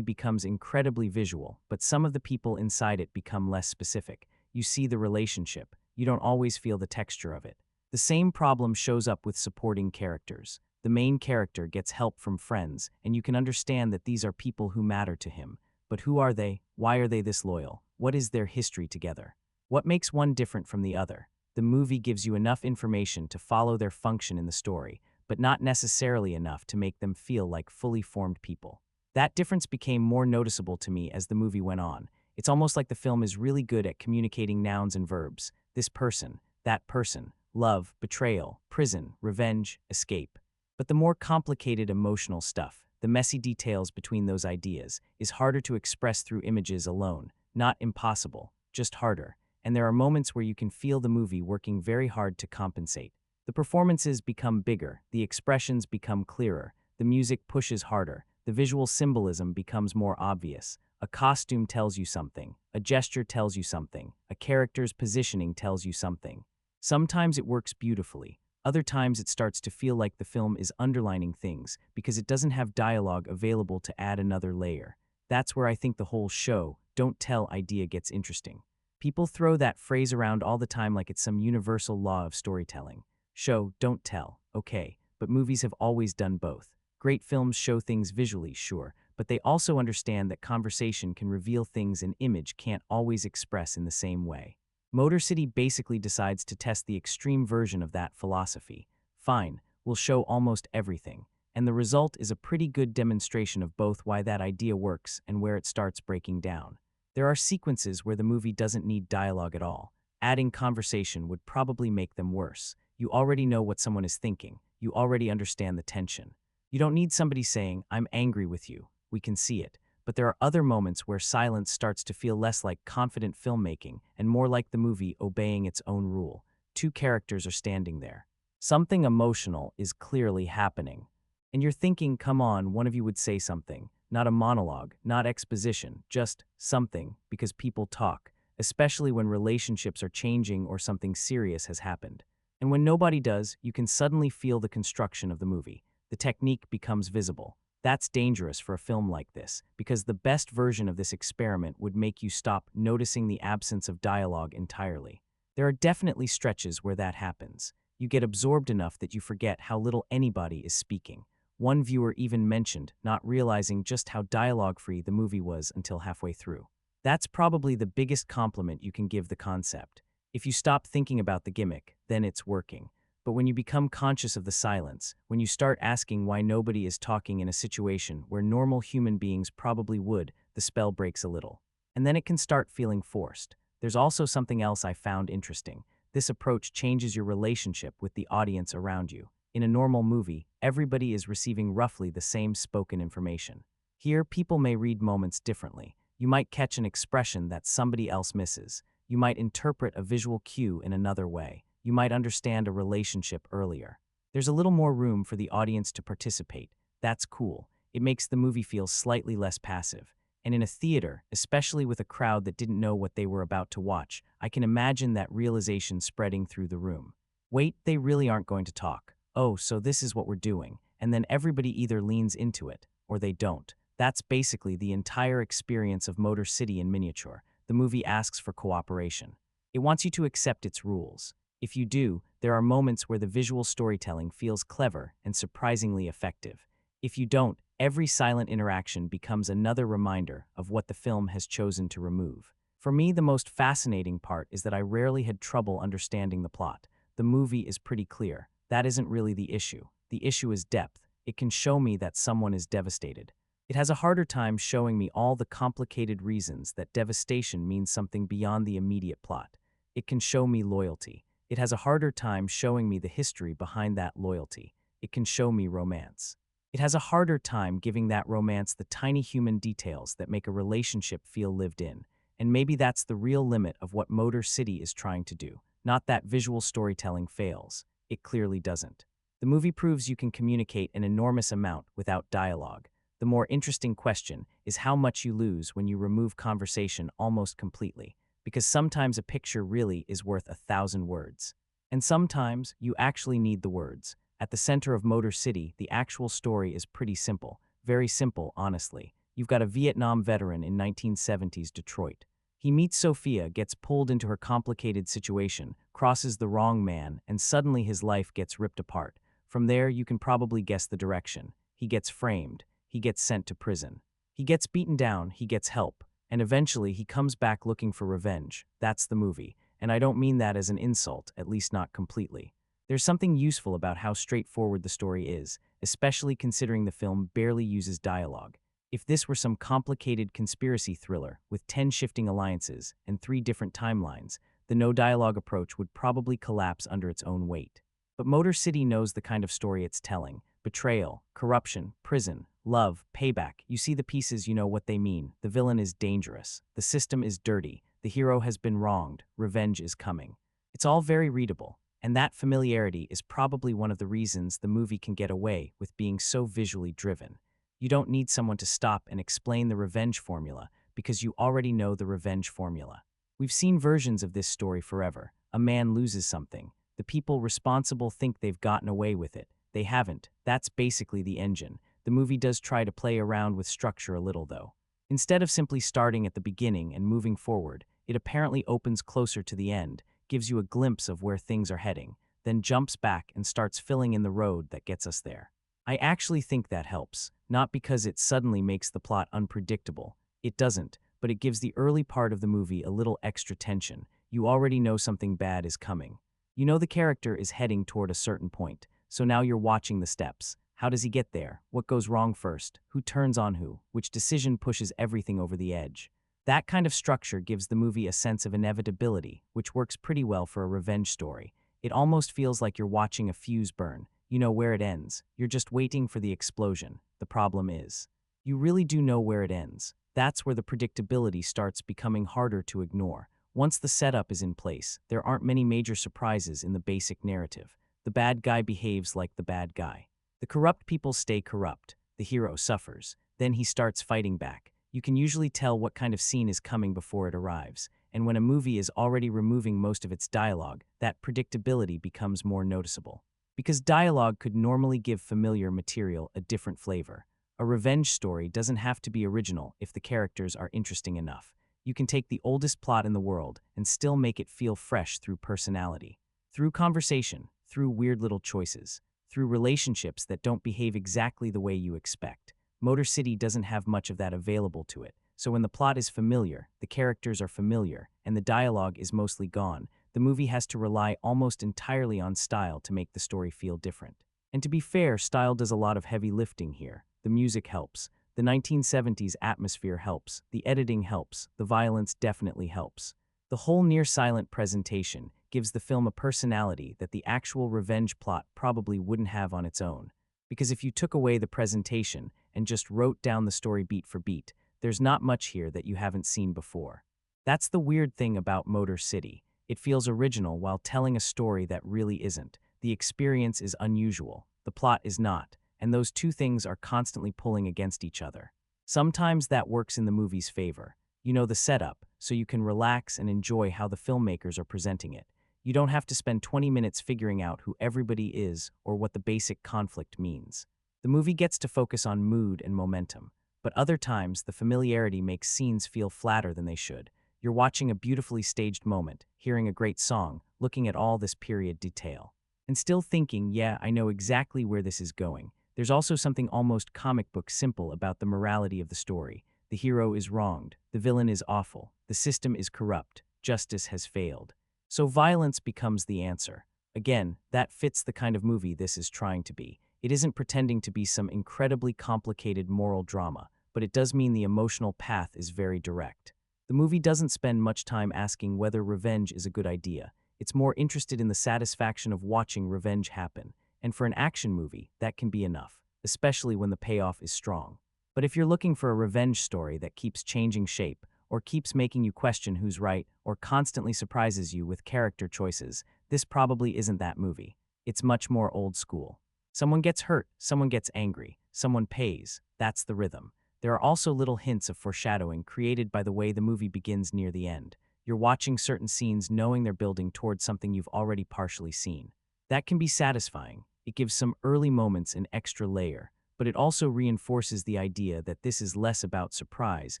becomes incredibly visual, but some of the people inside it become less specific. You see the relationship, you don't always feel the texture of it. The same problem shows up with supporting characters. The main character gets help from friends, and you can understand that these are people who matter to him. But who are they? Why are they this loyal? What is their history together? What makes one different from the other? The movie gives you enough information to follow their function in the story, but not necessarily enough to make them feel like fully formed people. That difference became more noticeable to me as the movie went on. It's almost like the film is really good at communicating nouns and verbs. This person, that person, love, betrayal, prison, revenge, escape. But the more complicated emotional stuff, the messy details between those ideas, is harder to express through images alone. Not impossible, just harder. And there are moments where you can feel the movie working very hard to compensate. The performances become bigger, the expressions become clearer, the music pushes harder, the visual symbolism becomes more obvious. A costume tells you something, a gesture tells you something, a character's positioning tells you something. Sometimes it works beautifully. Other times it starts to feel like the film is underlining things because it doesn't have dialogue available to add another layer. That's where I think the whole show, don't tell idea gets interesting. People throw that phrase around all the time like it's some universal law of storytelling. Show, don't tell, okay, but movies have always done both. Great films show things visually, sure, but they also understand that conversation can reveal things an image can't always express in the same way. Motor City basically decides to test the extreme version of that philosophy. Fine, we'll show almost everything. And the result is a pretty good demonstration of both why that idea works and where it starts breaking down. There are sequences where the movie doesn't need dialogue at all. Adding conversation would probably make them worse. You already know what someone is thinking. You already understand the tension. You don't need somebody saying, "I'm angry with you." We can see it. But there are other moments where silence starts to feel less like confident filmmaking and more like the movie obeying its own rule. Two characters are standing there. Something emotional is clearly happening. And you're thinking, come on, one of you would say something. Not a monologue, not exposition, just something, because people talk, especially when relationships are changing or something serious has happened. And when nobody does, you can suddenly feel the construction of the movie. The technique becomes visible. That's dangerous for a film like this, because the best version of this experiment would make you stop noticing the absence of dialogue entirely. There are definitely stretches where that happens. You get absorbed enough that you forget how little anybody is speaking. One viewer even mentioned not realizing just how dialogue-free the movie was until halfway through. That's probably the biggest compliment you can give the concept. If you stop thinking about the gimmick, then it's working. But when you become conscious of the silence, when you start asking why nobody is talking in a situation where normal human beings probably would, the spell breaks a little. And then it can start feeling forced. There's also something else I found interesting. This approach changes your relationship with the audience around you. In a normal movie, everybody is receiving roughly the same spoken information. Here, people may read moments differently. You might catch an expression that somebody else misses. You might interpret a visual cue in another way. You might understand a relationship earlier. There's a little more room for the audience to participate. That's cool. It makes the movie feel slightly less passive. And in a theater, especially with a crowd that didn't know what they were about to watch, I can imagine that realization spreading through the room. Wait, they really aren't going to talk. Oh, so this is what we're doing. And then everybody either leans into it, or they don't. That's basically the entire experience of Motor City in miniature. The movie asks for cooperation. It wants you to accept its rules. If you do, there are moments where the visual storytelling feels clever and surprisingly effective. If you don't, every silent interaction becomes another reminder of what the film has chosen to remove. For me, the most fascinating part is that I rarely had trouble understanding the plot. The movie is pretty clear. That isn't really the issue. The issue is depth. It can show me that someone is devastated. It has a harder time showing me all the complicated reasons that devastation means something beyond the immediate plot. It can show me loyalty. It has a harder time showing me the history behind that loyalty. It can show me romance. It has a harder time giving that romance the tiny human details that make a relationship feel lived in. And maybe that's the real limit of what Motor City is trying to do. Not that visual storytelling fails. It clearly doesn't. The movie proves you can communicate an enormous amount without dialogue. The more interesting question is how much you lose when you remove conversation almost completely. Because sometimes a picture really is worth 1,000 words. And sometimes you actually need the words. At the center of Motor City, the actual story is pretty simple. Very simple, honestly. You've got a Vietnam veteran in 1970s Detroit. He meets Sophia, gets pulled into her complicated situation, crosses the wrong man, and suddenly his life gets ripped apart. From there, you can probably guess the direction. He gets framed. He gets sent to prison. He gets beaten down. He gets help. And eventually, he comes back looking for revenge. That's the movie. And I don't mean that as an insult, at least not completely. There's something useful about how straightforward the story is, especially considering the film barely uses dialogue. If this were some complicated conspiracy thriller with 10 shifting alliances and 3 different timelines, the no-dialogue approach would probably collapse under its own weight. But Motor City knows the kind of story it's telling. Betrayal, corruption, prison, love, payback. You see the pieces, you know what they mean. The villain is dangerous. The system is dirty. The hero has been wronged. Revenge is coming. It's all very readable. And that familiarity is probably one of the reasons the movie can get away with being so visually driven. You don't need someone to stop and explain the revenge formula because you already know the revenge formula. We've seen versions of this story forever. A man loses something. The people responsible think they've gotten away with it. They haven't. That's basically the engine. The movie does try to play around with structure a little, though. Instead of simply starting at the beginning and moving forward, it apparently opens closer to the end, gives you a glimpse of where things are heading, then jumps back and starts filling in the road that gets us there. I actually think that helps, not because it suddenly makes the plot unpredictable. It doesn't, but it gives the early part of the movie a little extra tension. You already know something bad is coming. You know the character is heading toward a certain point, so now you're watching the steps. How does he get there? What goes wrong first? Who turns on who? Which decision pushes everything over the edge? That kind of structure gives the movie a sense of inevitability, which works pretty well for a revenge story. It almost feels like you're watching a fuse burn. You know where it ends. You're just waiting for the explosion. The problem is, you really do know where it ends. That's where the predictability starts becoming harder to ignore. Once the setup is in place, there aren't many major surprises in the basic narrative. The bad guy behaves like the bad guy. The corrupt people stay corrupt. The hero suffers. Then he starts fighting back. You can usually tell what kind of scene is coming before it arrives. And when a movie is already removing most of its dialogue, that predictability becomes more noticeable. Because dialogue could normally give familiar material a different flavor. A revenge story doesn't have to be original if the characters are interesting enough. You can take the oldest plot in the world and still make it feel fresh through personality, through conversation, through weird little choices, through relationships that don't behave exactly the way you expect. Motor City doesn't have much of that available to it, so when the plot is familiar, the characters are familiar, and the dialogue is mostly gone, the movie has to rely almost entirely on style to make the story feel different. And to be fair, style does a lot of heavy lifting here. The music helps. The 1970s atmosphere helps. The editing helps. The violence definitely helps. The whole near-silent presentation gives the film a personality that the actual revenge plot probably wouldn't have on its own. Because if you took away the presentation and just wrote down the story beat for beat, there's not much here that you haven't seen before. That's the weird thing about Motor City. It feels original while telling a story that really isn't. The experience is unusual. The plot is not. And those two things are constantly pulling against each other. Sometimes that works in the movie's favor. You know the setup, so you can relax and enjoy how the filmmakers are presenting it. You don't have to spend 20 minutes figuring out who everybody is or what the basic conflict means. The movie gets to focus on mood and momentum, but other times the familiarity makes scenes feel flatter than they should. You're watching a beautifully staged moment, hearing a great song, looking at all this period detail, and still thinking, yeah, I know exactly where this is going. There's also something almost comic book simple about the morality of the story. The hero is wronged, the villain is awful, the system is corrupt, justice has failed. So violence becomes the answer. Again, that fits the kind of movie this is trying to be. It isn't pretending to be some incredibly complicated moral drama, but it does mean the emotional path is very direct. The movie doesn't spend much time asking whether revenge is a good idea. It's more interested in the satisfaction of watching revenge happen. And for an action movie, that can be enough, especially when the payoff is strong. But if you're looking for a revenge story that keeps changing shape, or keeps making you question who's right, or constantly surprises you with character choices, this probably isn't that movie. It's much more old school. Someone gets hurt, someone gets angry, someone pays. That's the rhythm. There are also little hints of foreshadowing created by the way the movie begins near the end. You're watching certain scenes knowing they're building towards something you've already partially seen. That can be satisfying. It gives some early moments an extra layer, but it also reinforces the idea that this is less about surprise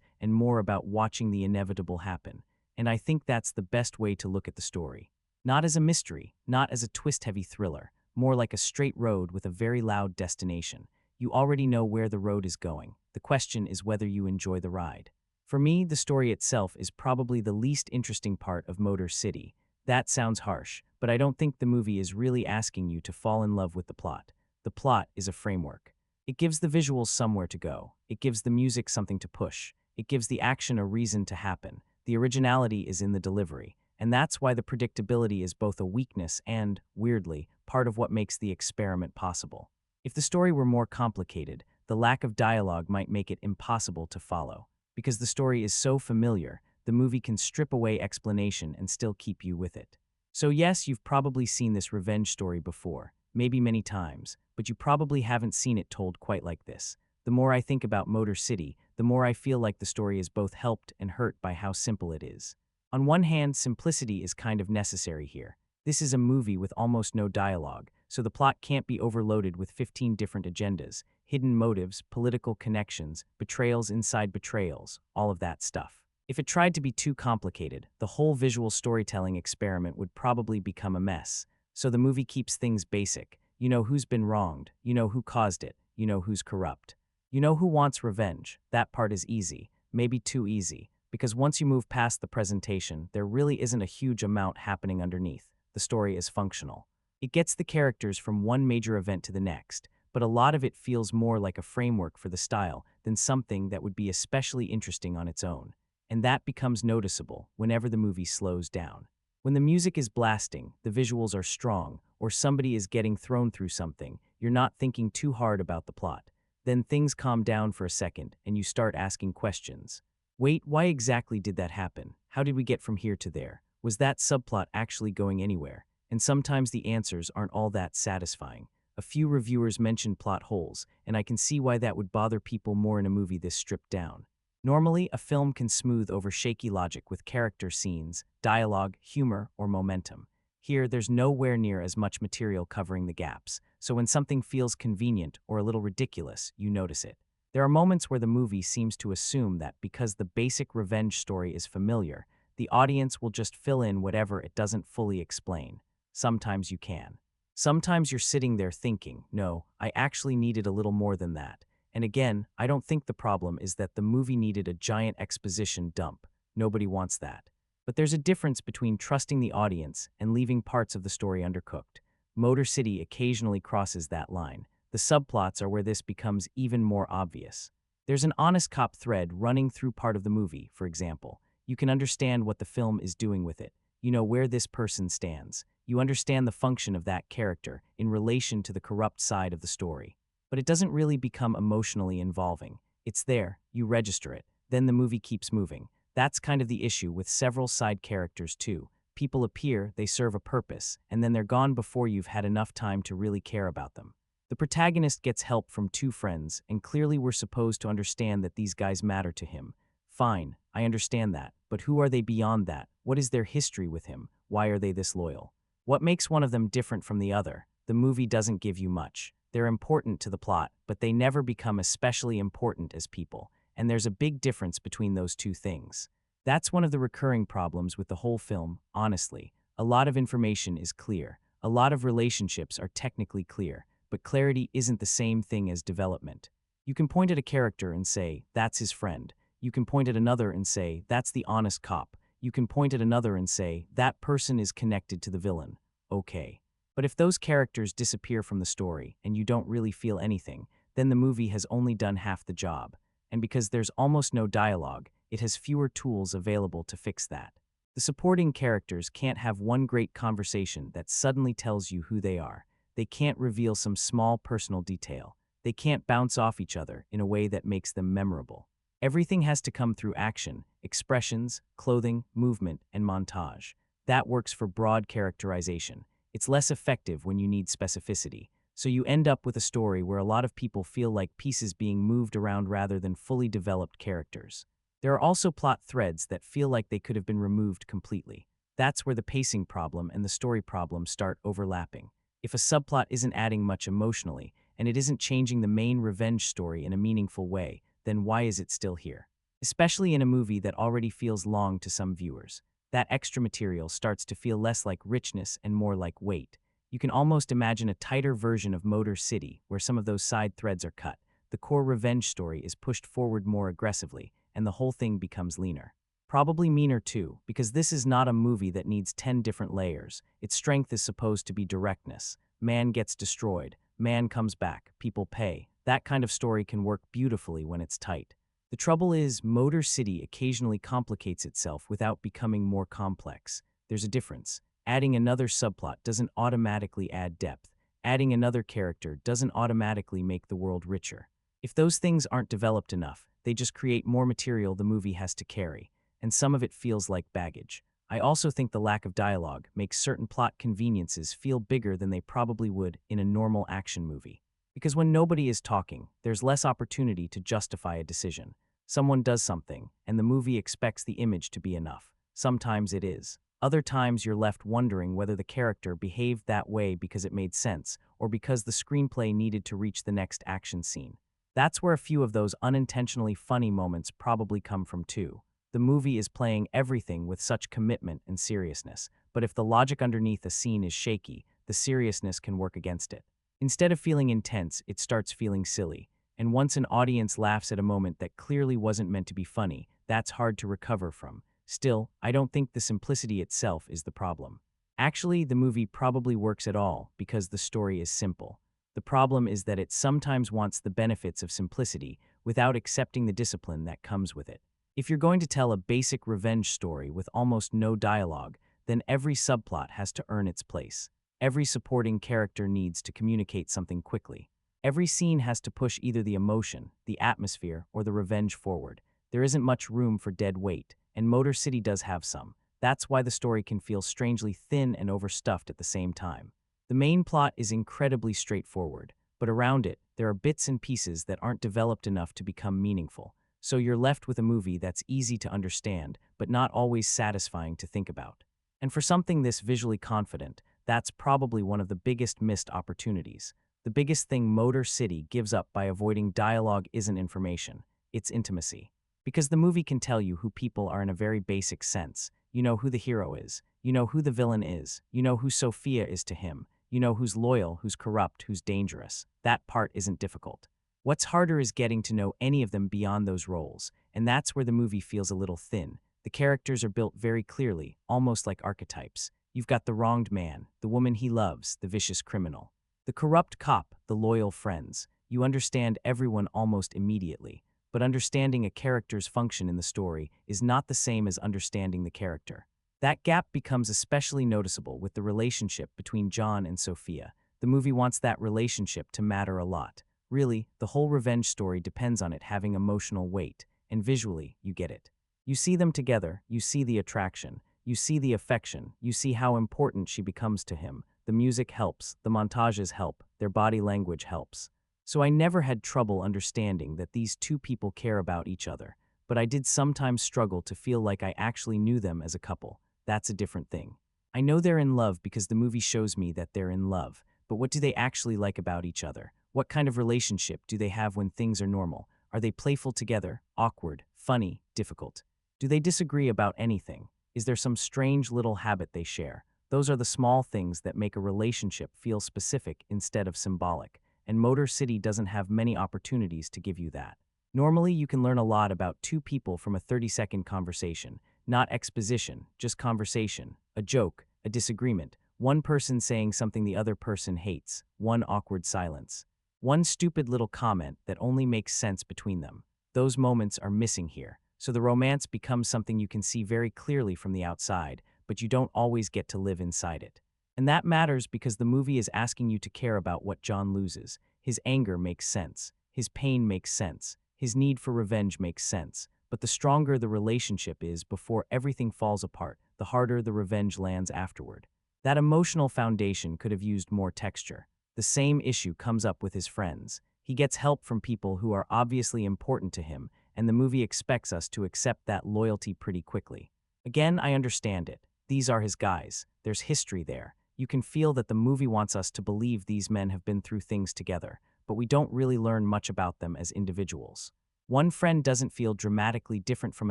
and more about watching the inevitable happen. And I think that's the best way to look at the story. Not as a mystery, not as a twist-heavy thriller, more like a straight road with a very loud destination. You already know where the road is going. The question is whether you enjoy the ride. For me, the story itself is probably the least interesting part of Motor City. That sounds harsh, but I don't think the movie is really asking you to fall in love with the plot. The plot is a framework. It gives the visuals somewhere to go. It gives the music something to push. It gives the action a reason to happen. The originality is in the delivery, and that's why the predictability is both a weakness and, weirdly, part of what makes the experiment possible. If the story were more complicated, the lack of dialogue might make it impossible to follow. Because the story is so familiar, the movie can strip away explanation and still keep you with it. So yes, you've probably seen this revenge story before, maybe many times, but you probably haven't seen it told quite like this. The more I think about Motor City, the more I feel like the story is both helped and hurt by how simple it is. On one hand, simplicity is kind of necessary here. This is a movie with almost no dialogue, so the plot can't be overloaded with 15 different agendas, hidden motives, political connections, betrayals inside betrayals, all of that stuff. If it tried to be too complicated, the whole visual storytelling experiment would probably become a mess. So the movie keeps things basic. You know who's been wronged, you know who caused it, you know who's corrupt. You know who wants revenge. That part is easy, maybe too easy, because once you move past the presentation, there really isn't a huge amount happening underneath. The story is functional. It gets the characters from one major event to the next, but a lot of it feels more like a framework for the style than something that would be especially interesting on its own. And that becomes noticeable whenever the movie slows down. When the music is blasting, the visuals are strong, or somebody is getting thrown through something, you're not thinking too hard about the plot. Then things calm down for a second, and you start asking questions. Wait, why exactly did that happen? How did we get from here to there? Was that subplot actually going anywhere? And sometimes the answers aren't all that satisfying. A few reviewers mentioned plot holes, and I can see why that would bother people more in a movie this stripped down. Normally, a film can smooth over shaky logic with character scenes, dialogue, humor, or momentum. Here, there's nowhere near as much material covering the gaps, so when something feels convenient or a little ridiculous, you notice it. There are moments where the movie seems to assume that because the basic revenge story is familiar, the audience will just fill in whatever it doesn't fully explain. Sometimes you can. Sometimes you're sitting there thinking, no, I actually needed a little more than that. And again, I don't think the problem is that the movie needed a giant exposition dump. Nobody wants that. But there's a difference between trusting the audience and leaving parts of the story undercooked. Motor City occasionally crosses that line. The subplots are where this becomes even more obvious. There's an honest cop thread running through part of the movie, for example. You can understand what the film is doing with it. You know where this person stands. You understand the function of that character in relation to the corrupt side of the story. But it doesn't really become emotionally involving. It's there, you register it, then the movie keeps moving. That's kind of the issue with several side characters too. People appear, they serve a purpose, and then they're gone before you've had enough time to really care about them. The protagonist gets help from two friends, and clearly we're supposed to understand that these guys matter to him. Fine, I understand that, but who are they beyond that? What is their history with him? Why are they this loyal? What makes one of them different from the other? The movie doesn't give you much. They're important to the plot, but they never become especially important as people, and there's a big difference between those two things. That's one of the recurring problems with the whole film, honestly. A lot of information is clear. A lot of relationships are technically clear, but clarity isn't the same thing as development. You can point at a character and say, that's his friend. You can point at another and say, that's the honest cop. You can point at another and say, that person is connected to the villain. Okay. But if those characters disappear from the story and you don't really feel anything, then the movie has only done half the job. And because there's almost no dialogue, it has fewer tools available to fix that. The supporting characters can't have one great conversation that suddenly tells you who they are. They can't reveal some small personal detail. They can't bounce off each other in a way that makes them memorable. Everything has to come through action, expressions, clothing, movement, and montage. That works for broad characterization. It's less effective when you need specificity. So you end up with a story where a lot of people feel like pieces being moved around rather than fully developed characters. There are also plot threads that feel like they could have been removed completely. That's where the pacing problem and the story problem start overlapping. If a subplot isn't adding much emotionally, and it isn't changing the main revenge story in a meaningful way, then why is it still here? Especially in a movie that already feels long to some viewers. That extra material starts to feel less like richness and more like weight. You can almost imagine a tighter version of Motor City where some of those side threads are cut. The core revenge story is pushed forward more aggressively, and the whole thing becomes leaner. Probably meaner too, because this is not a movie that needs 10 different layers. Its strength is supposed to be directness. Man gets destroyed. Man comes back. People pay. That kind of story can work beautifully when it's tight. The trouble is, Motor City occasionally complicates itself without becoming more complex. There's a difference. Adding another subplot doesn't automatically add depth. Adding another character doesn't automatically make the world richer. If those things aren't developed enough, they just create more material the movie has to carry, and some of it feels like baggage. I also think the lack of dialogue makes certain plot conveniences feel bigger than they probably would in a normal action movie. Because when nobody is talking, there's less opportunity to justify a decision. Someone does something, and the movie expects the image to be enough. Sometimes it is. Other times you're left wondering whether the character behaved that way because it made sense, or because the screenplay needed to reach the next action scene. That's where a few of those unintentionally funny moments probably come from too. The movie is playing everything with such commitment and seriousness, but if the logic underneath a scene is shaky, the seriousness can work against it. Instead of feeling intense, it starts feeling silly. And once an audience laughs at a moment that clearly wasn't meant to be funny, that's hard to recover from. Still, I don't think the simplicity itself is the problem. Actually, the movie probably works at all because the story is simple. The problem is that it sometimes wants the benefits of simplicity without accepting the discipline that comes with it. If you're going to tell a basic revenge story with almost no dialogue, then every subplot has to earn its place. Every supporting character needs to communicate something quickly. Every scene has to push either the emotion, the atmosphere, or the revenge forward. There isn't much room for dead weight, and Motor City does have some. That's why the story can feel strangely thin and overstuffed at the same time. The main plot is incredibly straightforward, but around it, there are bits and pieces that aren't developed enough to become meaningful. So you're left with a movie that's easy to understand, but not always satisfying to think about. And for something this visually confident, that's probably one of the biggest missed opportunities. The biggest thing Motor City gives up by avoiding dialogue isn't information, it's intimacy. Because the movie can tell you who people are in a very basic sense. You know who the hero is. You know who the villain is. You know who Sophia is to him. You know who's loyal, who's corrupt, who's dangerous. That part isn't difficult. What's harder is getting to know any of them beyond those roles, and that's where the movie feels a little thin. The characters are built very clearly, almost like archetypes. You've got the wronged man, the woman he loves, the vicious criminal. The corrupt cop, the loyal friends. You understand everyone almost immediately. But understanding a character's function in the story is not the same as understanding the character. That gap becomes especially noticeable with the relationship between John and Sophia. The movie wants that relationship to matter a lot. Really, the whole revenge story depends on it having emotional weight, and visually, you get it. You see them together, you see the attraction, you see the affection, you see how important she becomes to him. The music helps, the montages help, their body language helps. So I never had trouble understanding that these two people care about each other, but I did sometimes struggle to feel like I actually knew them as a couple. That's a different thing. I know they're in love because the movie shows me that they're in love, but what do they actually like about each other? What kind of relationship do they have when things are normal? Are they playful together, awkward, funny, difficult? Do they disagree about anything? Is there some strange little habit they share? Those are the small things that make a relationship feel specific instead of symbolic, and Motor City doesn't have many opportunities to give you that. Normally, you can learn a lot about two people from a 30-second conversation, not exposition, just conversation, a joke, a disagreement, one person saying something the other person hates, one awkward silence, one stupid little comment that only makes sense between them. Those moments are missing here, so the romance becomes something you can see very clearly from the outside, but you don't always get to live inside it. And that matters because the movie is asking you to care about what John loses. His anger makes sense, his pain makes sense, his need for revenge makes sense. But the stronger the relationship is before everything falls apart, the harder the revenge lands afterward. That emotional foundation could have used more texture. The same issue comes up with his friends. He gets help from people who are obviously important to him, and the movie expects us to accept that loyalty pretty quickly. Again, I understand it. These are his guys. There's history there. You can feel that the movie wants us to believe these men have been through things together, but we don't really learn much about them as individuals. One friend doesn't feel dramatically different from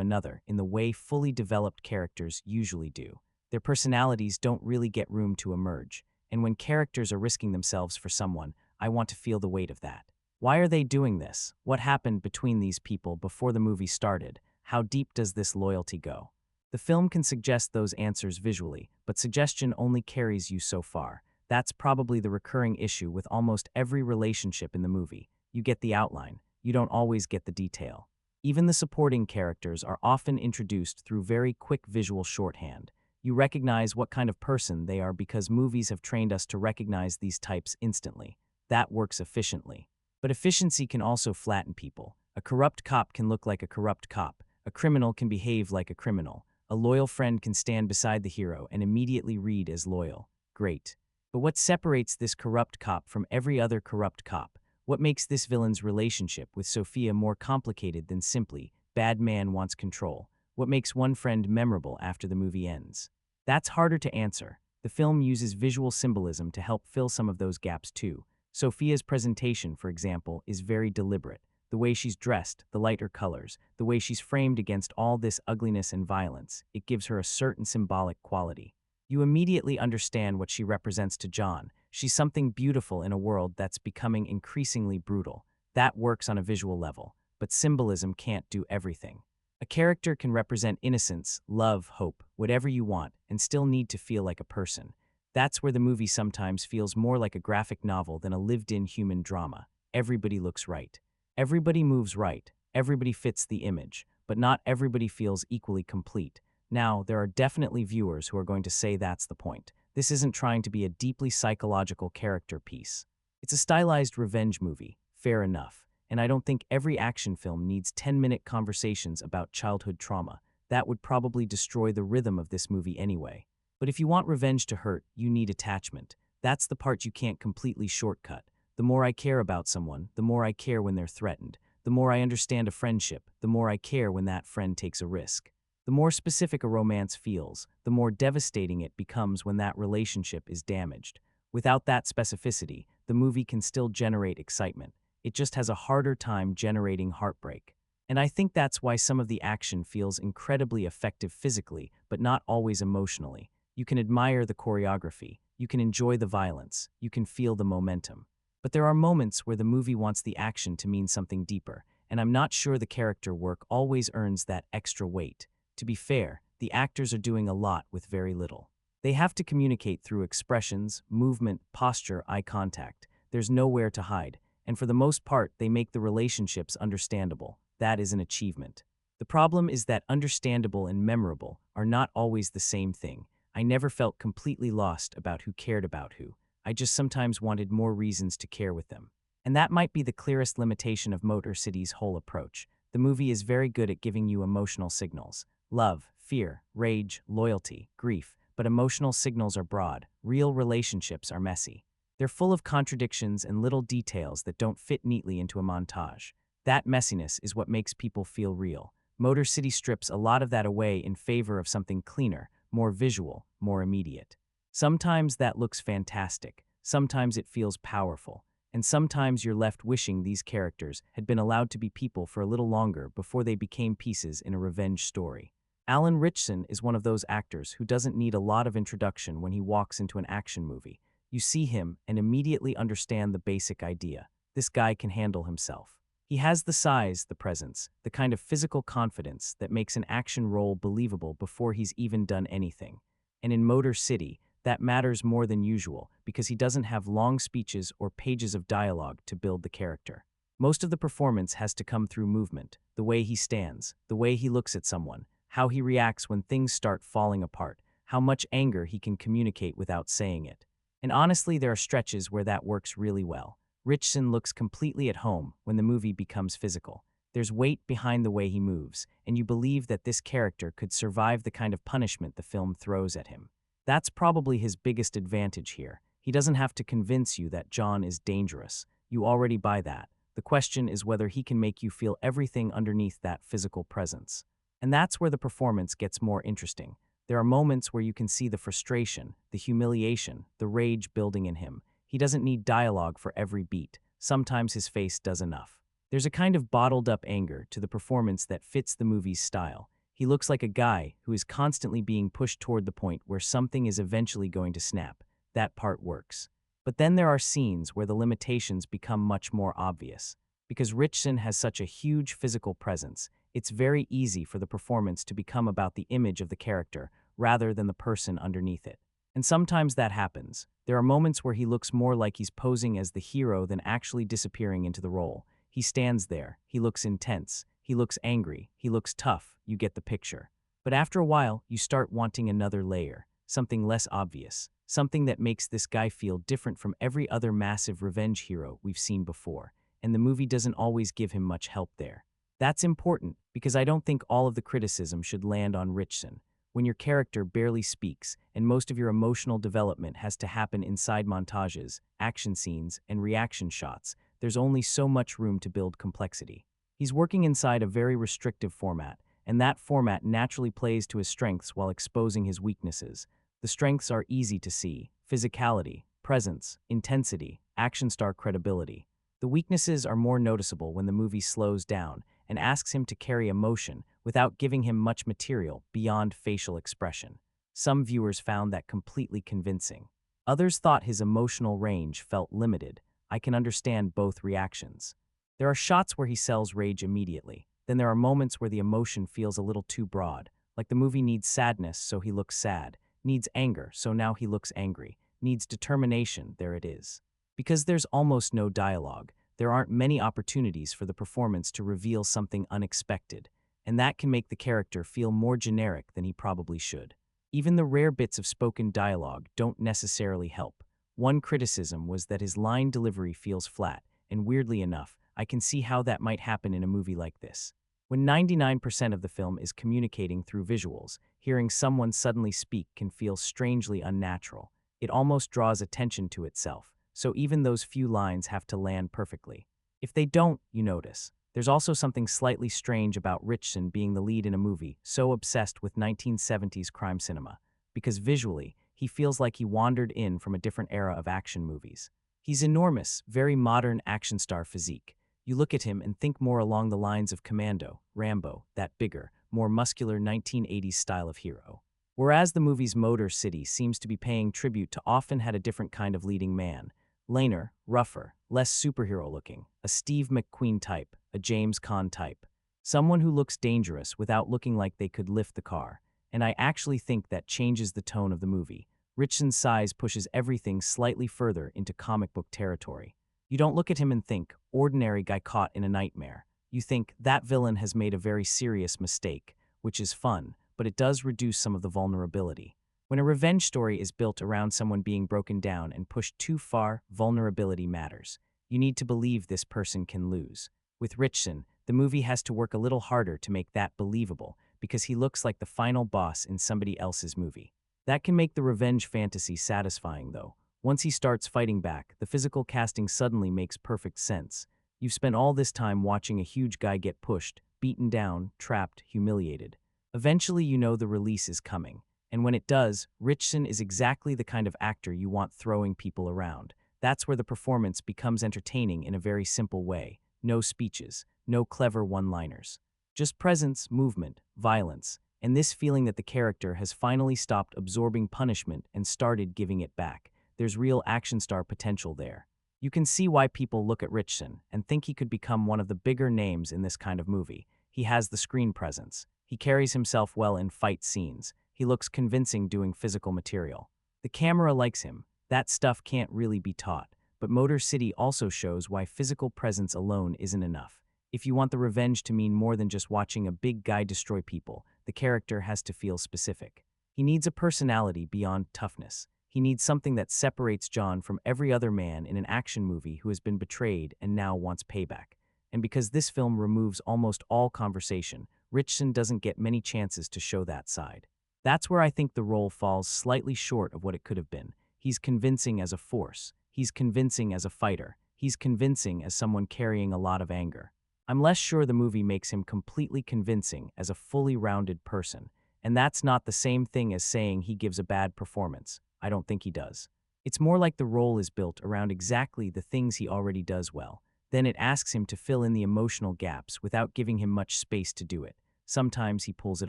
another in the way fully developed characters usually do. Their personalities don't really get room to emerge, and when characters are risking themselves for someone, I want to feel the weight of that. Why are they doing this? What happened between these people before the movie started? How deep does this loyalty go? The film can suggest those answers visually, but suggestion only carries you so far. That's probably the recurring issue with almost every relationship in the movie. You get the outline. You don't always get the detail. Even the supporting characters are often introduced through very quick visual shorthand. You recognize what kind of person they are because movies have trained us to recognize these types instantly. That works efficiently. But efficiency can also flatten people. A corrupt cop can look like a corrupt cop. A criminal can behave like a criminal. A loyal friend can stand beside the hero and immediately read as loyal. Great. But what separates this corrupt cop from every other corrupt cop? What makes this villain's relationship with Sophia more complicated than simply, bad man wants control? What makes one friend memorable after the movie ends? That's harder to answer. The film uses visual symbolism to help fill some of those gaps too. Sophia's presentation, for example, is very deliberate. The way she's dressed, the lighter colors, the way she's framed against all this ugliness and violence, it gives her a certain symbolic quality. You immediately understand what she represents to John. She's something beautiful in a world that's becoming increasingly brutal. That works on a visual level, but symbolism can't do everything. A character can represent innocence, love, hope, whatever you want, and still need to feel like a person. That's where the movie sometimes feels more like a graphic novel than a lived-in human drama. Everybody looks right. Everybody moves right. Everybody fits the image, but not everybody feels equally complete. Now, there are definitely viewers who are going to say that's the point. This isn't trying to be a deeply psychological character piece. It's a stylized revenge movie, fair enough, and I don't think every action film needs 10-minute conversations about childhood trauma. That would probably destroy the rhythm of this movie anyway. But if you want revenge to hurt, you need attachment. That's the part you can't completely shortcut. The more I care about someone, the more I care when they're threatened. The more I understand a friendship, the more I care when that friend takes a risk. The more specific a romance feels, the more devastating it becomes when that relationship is damaged. Without that specificity, the movie can still generate excitement. It just has a harder time generating heartbreak. And I think that's why some of the action feels incredibly effective physically, but not always emotionally. You can admire the choreography, You can enjoy the violence. You can feel the momentum. But there are moments where the movie wants the action to mean something deeper, and I'm not sure the character work always earns that extra weight. To be fair, the actors are doing a lot with very little. They have to communicate through expressions, movement, posture, eye contact. There's nowhere to hide, and for the most part, they make the relationships understandable. That is an achievement. The problem is that understandable and memorable are not always the same thing. I never felt completely lost about who cared about who. I just sometimes wanted more reasons to care with them. And that might be the clearest limitation of Motor City's whole approach. The movie is very good at giving you emotional signals. Love, fear, rage, loyalty, grief. But emotional signals are broad. Real relationships are messy. They're full of contradictions and little details that don't fit neatly into a montage. That messiness is what makes people feel real. Motor City strips a lot of that away in favor of something cleaner, more visual, more immediate. Sometimes that looks fantastic, sometimes it feels powerful, and sometimes you're left wishing these characters had been allowed to be people for a little longer before they became pieces in a revenge story. Alan Ritchson is one of those actors who doesn't need a lot of introduction when he walks into an action movie. You see him and immediately understand the basic idea. This guy can handle himself. He has the size, the presence, the kind of physical confidence that makes an action role believable before he's even done anything. And in Motor City, that matters more than usual because he doesn't have long speeches or pages of dialogue to build the character. Most of the performance has to come through movement, the way he stands, the way he looks at someone, how he reacts when things start falling apart, how much anger he can communicate without saying it. And honestly, there are stretches where that works really well. Ritchson looks completely at home when the movie becomes physical. There's weight behind the way he moves, and you believe that this character could survive the kind of punishment the film throws at him. That's probably his biggest advantage here. He doesn't have to convince you that John is dangerous. You already buy that. The question is whether he can make you feel everything underneath that physical presence. And that's where the performance gets more interesting. There are moments where you can see the frustration, the humiliation, the rage building in him. He doesn't need dialogue for every beat. Sometimes his face does enough. There's a kind of bottled-up anger to the performance that fits the movie's style. He looks like a guy who is constantly being pushed toward the point where something is eventually going to snap. That part works. But then there are scenes where the limitations become much more obvious. Because Ritchson has such a huge physical presence, it's very easy for the performance to become about the image of the character rather than the person underneath it. And sometimes that happens. There are moments where he looks more like he's posing as the hero than actually disappearing into the role. He stands there, he looks intense, he looks angry, he looks tough, you get the picture. But after a while, you start wanting another layer, something less obvious, something that makes this guy feel different from every other massive revenge hero we've seen before, and the movie doesn't always give him much help there. That's important, because I don't think all of the criticism should land on Ritchson. When your character barely speaks, and most of your emotional development has to happen inside montages, action scenes, and reaction shots, there's only so much room to build complexity. He's working inside a very restrictive format, and that format naturally plays to his strengths while exposing his weaknesses. The strengths are easy to see: physicality, presence, intensity, action star credibility. The weaknesses are more noticeable when the movie slows down and asks him to carry emotion without giving him much material beyond facial expression. Some viewers found that completely convincing. Others thought his emotional range felt limited. I can understand both reactions. There are shots where he sells rage immediately. Then there are moments where the emotion feels a little too broad, like the movie needs sadness, so he looks sad, needs anger, so now he looks angry, needs determination, there it is. Because there's almost no dialogue, there aren't many opportunities for the performance to reveal something unexpected, and that can make the character feel more generic than he probably should. Even the rare bits of spoken dialogue don't necessarily help. One criticism was that his line delivery feels flat, and weirdly enough, I can see how that might happen in a movie like this. When 99% of the film is communicating through visuals, hearing someone suddenly speak can feel strangely unnatural. It almost draws attention to itself, so even those few lines have to land perfectly. If they don't, you notice. There's also something slightly strange about Ritchson being the lead in a movie so obsessed with 1970s crime cinema, because visually, he feels like he wandered in from a different era of action movies. He's enormous, very modern action star physique. You look at him and think more along the lines of Commando, Rambo, that bigger, more muscular 1980s style of hero. Whereas the movie's Motor City seems to be paying tribute to often had a different kind of leading man. Laner, rougher, less superhero-looking, a Steve McQueen type, a James Caan type. Someone who looks dangerous without looking like they could lift the car. And I actually think that changes the tone of the movie. Ritchson's size pushes everything slightly further into comic book territory. You don't look at him and think, ordinary guy caught in a nightmare. You think, that villain has made a very serious mistake, which is fun, but it does reduce some of the vulnerability. When a revenge story is built around someone being broken down and pushed too far, vulnerability matters. You need to believe this person can lose. With Ritchson, the movie has to work a little harder to make that believable, because he looks like the final boss in somebody else's movie. That can make the revenge fantasy satisfying, though. Once he starts fighting back, the physical casting suddenly makes perfect sense. You've spent all this time watching a huge guy get pushed, beaten down, trapped, humiliated. Eventually you know the release is coming. And when it does, Ritchson is exactly the kind of actor you want throwing people around. That's where the performance becomes entertaining in a very simple way. No speeches, no clever one-liners. Just presence, movement, violence, and this feeling that the character has finally stopped absorbing punishment and started giving it back. There's real action star potential there. You can see why people look at Ritchson and think he could become one of the bigger names in this kind of movie. He has the screen presence. He carries himself well in fight scenes. He looks convincing doing physical material. The camera likes him. That stuff can't really be taught. But Motor City also shows why physical presence alone isn't enough. If you want the revenge to mean more than just watching a big guy destroy people, the character has to feel specific. He needs a personality beyond toughness. He needs something that separates John from every other man in an action movie who has been betrayed and now wants payback. And because this film removes almost all conversation, Ritchson doesn't get many chances to show that side. That's where I think the role falls slightly short of what it could have been. He's convincing as a force. He's convincing as a fighter. He's convincing as someone carrying a lot of anger. I'm less sure the movie makes him completely convincing as a fully rounded person, and that's not the same thing as saying he gives a bad performance. I don't think he does. It's more like the role is built around exactly the things he already does well. Then it asks him to fill in the emotional gaps without giving him much space to do it. Sometimes he pulls it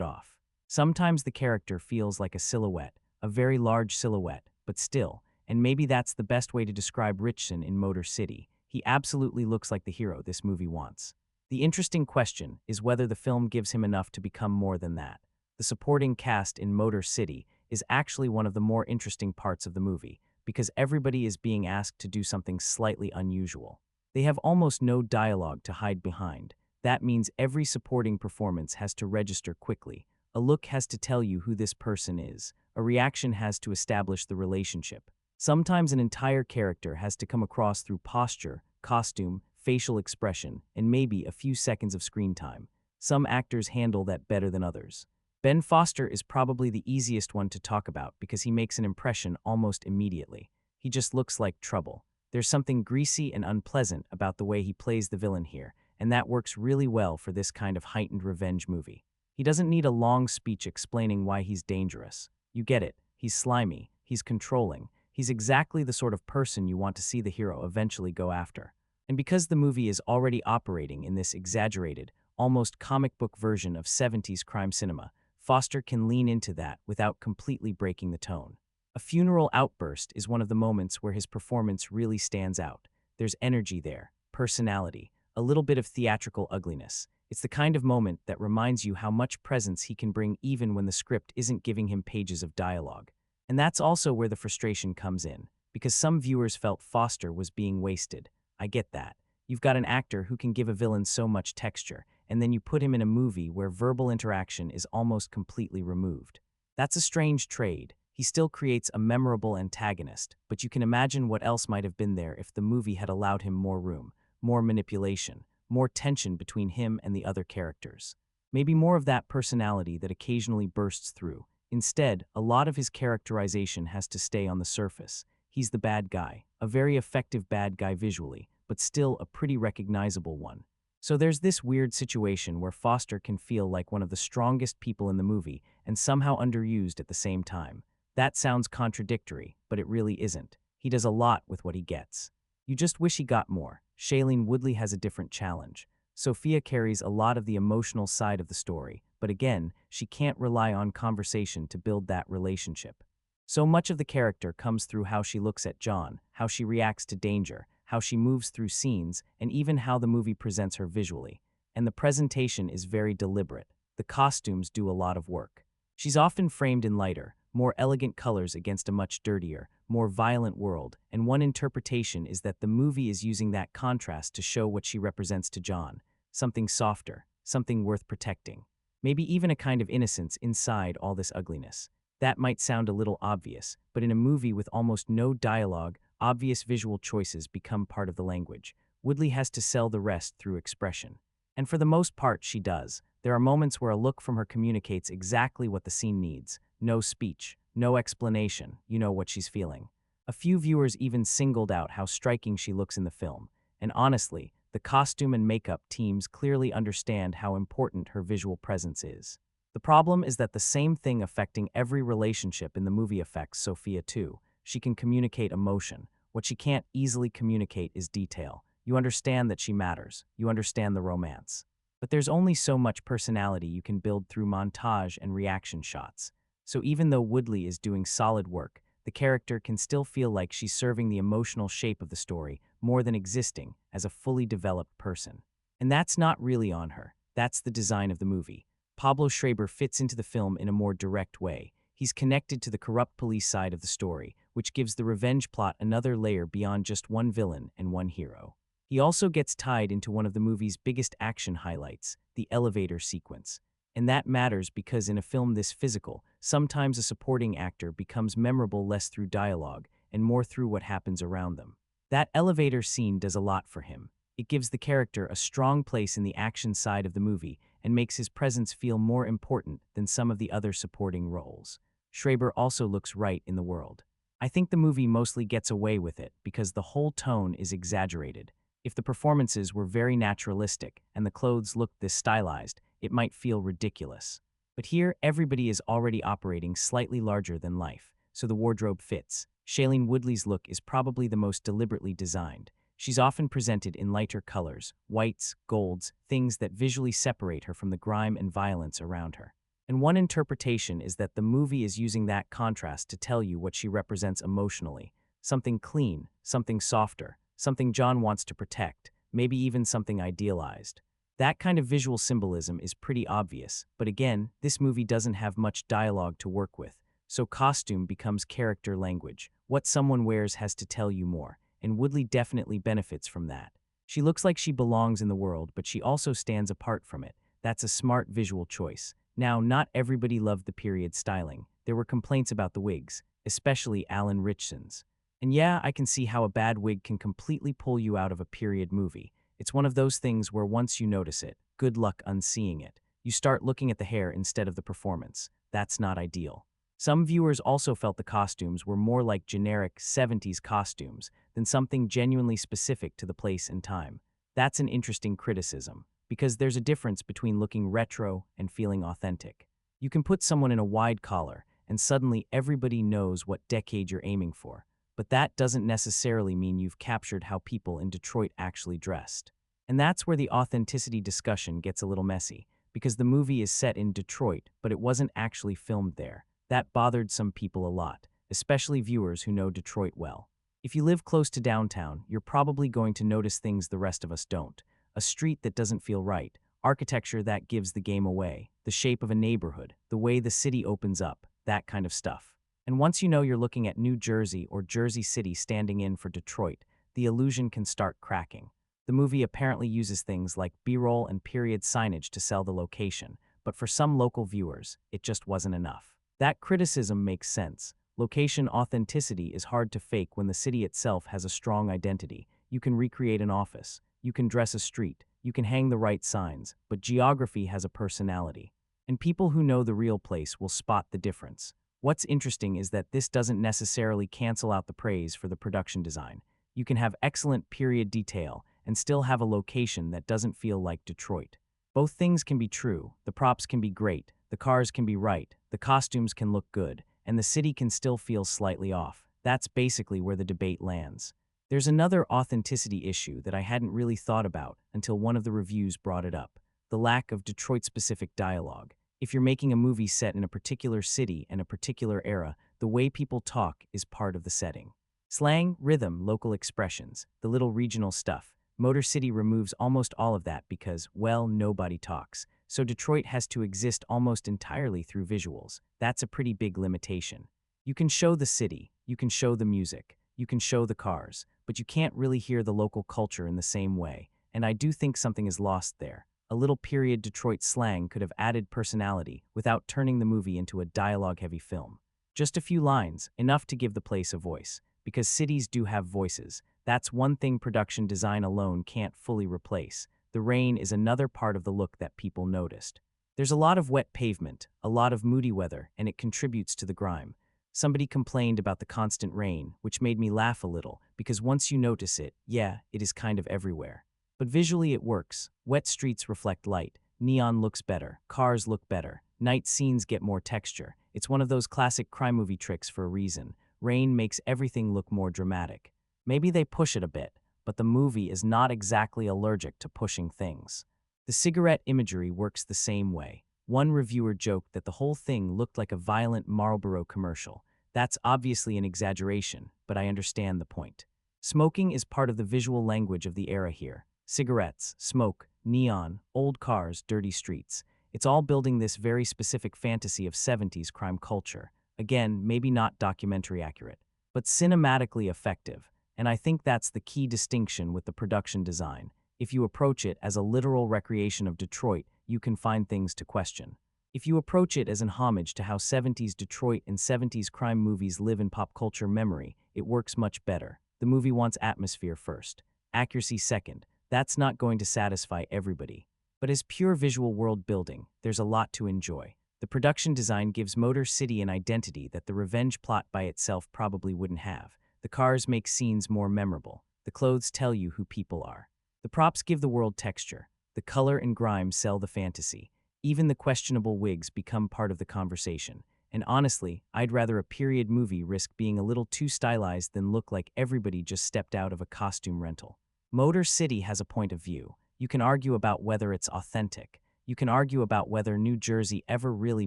off. Sometimes the character feels like a silhouette, a very large silhouette, but still, and maybe that's the best way to describe Ritchson in Motor City. He absolutely looks like the hero this movie wants. The interesting question is whether the film gives him enough to become more than that. The supporting cast in Motor City is actually one of the more interesting parts of the movie, because everybody is being asked to do something slightly unusual. They have almost no dialogue to hide behind. That means every supporting performance has to register quickly. A look has to tell you who this person is. A reaction has to establish the relationship. Sometimes an entire character has to come across through posture, costume, facial expression, and maybe a few seconds of screen time. Some actors handle that better than others. Ben Foster is probably the easiest one to talk about because he makes an impression almost immediately. He just looks like trouble. There's something greasy and unpleasant about the way he plays the villain here, and that works really well for this kind of heightened revenge movie. He doesn't need a long speech explaining why he's dangerous. You get it. He's slimy. He's controlling. He's exactly the sort of person you want to see the hero eventually go after. And because the movie is already operating in this exaggerated, almost comic book version of 70s crime cinema, Foster can lean into that without completely breaking the tone. A funeral outburst is one of the moments where his performance really stands out. There's energy there, personality, a little bit of theatrical ugliness. It's the kind of moment that reminds you how much presence he can bring even when the script isn't giving him pages of dialogue. And that's also where the frustration comes in, because some viewers felt Foster was being wasted. I get that. You've got an actor who can give a villain so much texture, and then you put him in a movie where verbal interaction is almost completely removed. That's a strange trade. He still creates a memorable antagonist, but you can imagine what else might have been there if the movie had allowed him more room, more manipulation, more tension between him and the other characters. Maybe more of that personality that occasionally bursts through. Instead, a lot of his characterization has to stay on the surface. He's the bad guy, a very effective bad guy visually, but still a pretty recognizable one. So there's this weird situation where Foster can feel like one of the strongest people in the movie and somehow underused at the same time. That sounds contradictory, but it really isn't. He does a lot with what he gets. You just wish he got more. Shailene Woodley has a different challenge. Sophia carries a lot of the emotional side of the story, but again, she can't rely on conversation to build that relationship. So much of the character comes through how she looks at John, how she reacts to danger, how she moves through scenes, and even how the movie presents her visually. And the presentation is very deliberate. The costumes do a lot of work. She's often framed in lighter, more elegant colors against a much dirtier, more violent world, and one interpretation is that the movie is using that contrast to show what she represents to John, something softer, something worth protecting. Maybe even a kind of innocence inside all this ugliness. That might sound a little obvious, but in a movie with almost no dialogue, obvious visual choices become part of the language. Woodley has to sell the rest through expression. And for the most part, she does. There are moments where a look from her communicates exactly what the scene needs. No speech, no explanation, you know what she's feeling. A few viewers even singled out how striking she looks in the film. And honestly, the costume and makeup teams clearly understand how important her visual presence is. The problem is that the same thing affecting every relationship in the movie affects Sophia too. She can communicate emotion. What she can't easily communicate is detail. You understand that she matters. You understand the romance. But there's only so much personality you can build through montage and reaction shots. So even though Woodley is doing solid work, the character can still feel like she's serving the emotional shape of the story more than existing as a fully developed person. And that's not really on her. That's the design of the movie. Pablo Schreiber fits into the film in a more direct way. He's connected to the corrupt police side of the story, which gives the revenge plot another layer beyond just one villain and one hero. He also gets tied into one of the movie's biggest action highlights, the elevator sequence. And that matters because in a film this physical, sometimes a supporting actor becomes memorable less through dialogue and more through what happens around them. That elevator scene does a lot for him. It gives the character a strong place in the action side of the movie and makes his presence feel more important than some of the other supporting roles. Schreiber also looks right in the world. I think the movie mostly gets away with it because the whole tone is exaggerated. If the performances were very naturalistic and the clothes looked this stylized, it might feel ridiculous. But here, everybody is already operating slightly larger than life, so the wardrobe fits. Shailene Woodley's look is probably the most deliberately designed. She's often presented in lighter colors, whites, golds, things that visually separate her from the grime and violence around her. And one interpretation is that the movie is using that contrast to tell you what she represents emotionally. Something clean, something softer, something John wants to protect, maybe even something idealized. That kind of visual symbolism is pretty obvious, but again, this movie doesn't have much dialogue to work with, so costume becomes character language. What someone wears has to tell you more, and Woodley definitely benefits from that. She looks like she belongs in the world, but she also stands apart from it. That's a smart visual choice. Now, not everybody loved the period styling. There were complaints about the wigs, especially Alan Ritchson's. And yeah, I can see how a bad wig can completely pull you out of a period movie. It's one of those things where once you notice it, good luck unseeing it. You start looking at the hair instead of the performance. That's not ideal. Some viewers also felt the costumes were more like generic 70s costumes than something genuinely specific to the place and time. That's an interesting criticism, because there's a difference between looking retro and feeling authentic. You can put someone in a wide collar, and suddenly everybody knows what decade you're aiming for. But that doesn't necessarily mean you've captured how people in Detroit actually dressed. And that's where the authenticity discussion gets a little messy, because the movie is set in Detroit, but it wasn't actually filmed there. That bothered some people a lot, especially viewers who know Detroit well. If you live close to downtown, you're probably going to notice things the rest of us don't. A street that doesn't feel right, architecture that gives the game away, the shape of a neighborhood, the way the city opens up, that kind of stuff. And once you know you're looking at New Jersey or Jersey City standing in for Detroit, the illusion can start cracking. The movie apparently uses things like B-roll and period signage to sell the location, but for some local viewers, it just wasn't enough. That criticism makes sense. Location authenticity is hard to fake when the city itself has a strong identity. You can recreate an office, you can dress a street, you can hang the right signs, but geography has a personality. And people who know the real place will spot the difference. What's interesting is that this doesn't necessarily cancel out the praise for the production design. You can have excellent period detail and still have a location that doesn't feel like Detroit. Both things can be true. The props can be great, the cars can be right, the costumes can look good, and the city can still feel slightly off. That's basically where the debate lands. There's another authenticity issue that I hadn't really thought about until one of the reviews brought it up: the lack of Detroit-specific dialogue. If you're making a movie set in a particular city and a particular era, the way people talk is part of the setting. Slang, rhythm, local expressions, the little regional stuff. Motor City removes almost all of that because, well, nobody talks. So Detroit has to exist almost entirely through visuals. That's a pretty big limitation. You can show the city, you can show the music, you can show the cars, but you can't really hear the local culture in the same way, and I do think something is lost there. A little period Detroit slang could have added personality without turning the movie into a dialogue-heavy film. Just a few lines, enough to give the place a voice, because cities do have voices. That's one thing production design alone can't fully replace. The rain is another part of the look that people noticed. There's a lot of wet pavement, a lot of moody weather, and it contributes to the grime. Somebody complained about the constant rain, which made me laugh a little, because once you notice it, yeah, it is kind of everywhere. But visually it works. Wet streets reflect light, neon looks better, cars look better, night scenes get more texture. It's one of those classic crime movie tricks for a reason. Rain makes everything look more dramatic. Maybe they push it a bit, but the movie is not exactly allergic to pushing things. The cigarette imagery works the same way. One reviewer joked that the whole thing looked like a violent Marlboro commercial. That's obviously an exaggeration, but I understand the point. Smoking is part of the visual language of the era here. Cigarettes, smoke, neon, old cars, dirty streets. It's all building this very specific fantasy of 70s crime culture. Again, maybe not documentary accurate, but cinematically effective. And I think that's the key distinction with the production design. If you approach it as a literal recreation of Detroit, you can find things to question. If you approach it as an homage to how 70s Detroit and 70s crime movies live in pop culture memory, it works much better. The movie wants atmosphere first, accuracy second. That's not going to satisfy everybody. But as pure visual world building, there's a lot to enjoy. The production design gives Motor City an identity that the revenge plot by itself probably wouldn't have. The cars make scenes more memorable. The clothes tell you who people are. The props give the world texture. The color and grime sell the fantasy. Even the questionable wigs become part of the conversation. And honestly, I'd rather a period movie risk being a little too stylized than look like everybody just stepped out of a costume rental. Motor City has a point of view. You can argue about whether it's authentic. You can argue about whether New Jersey ever really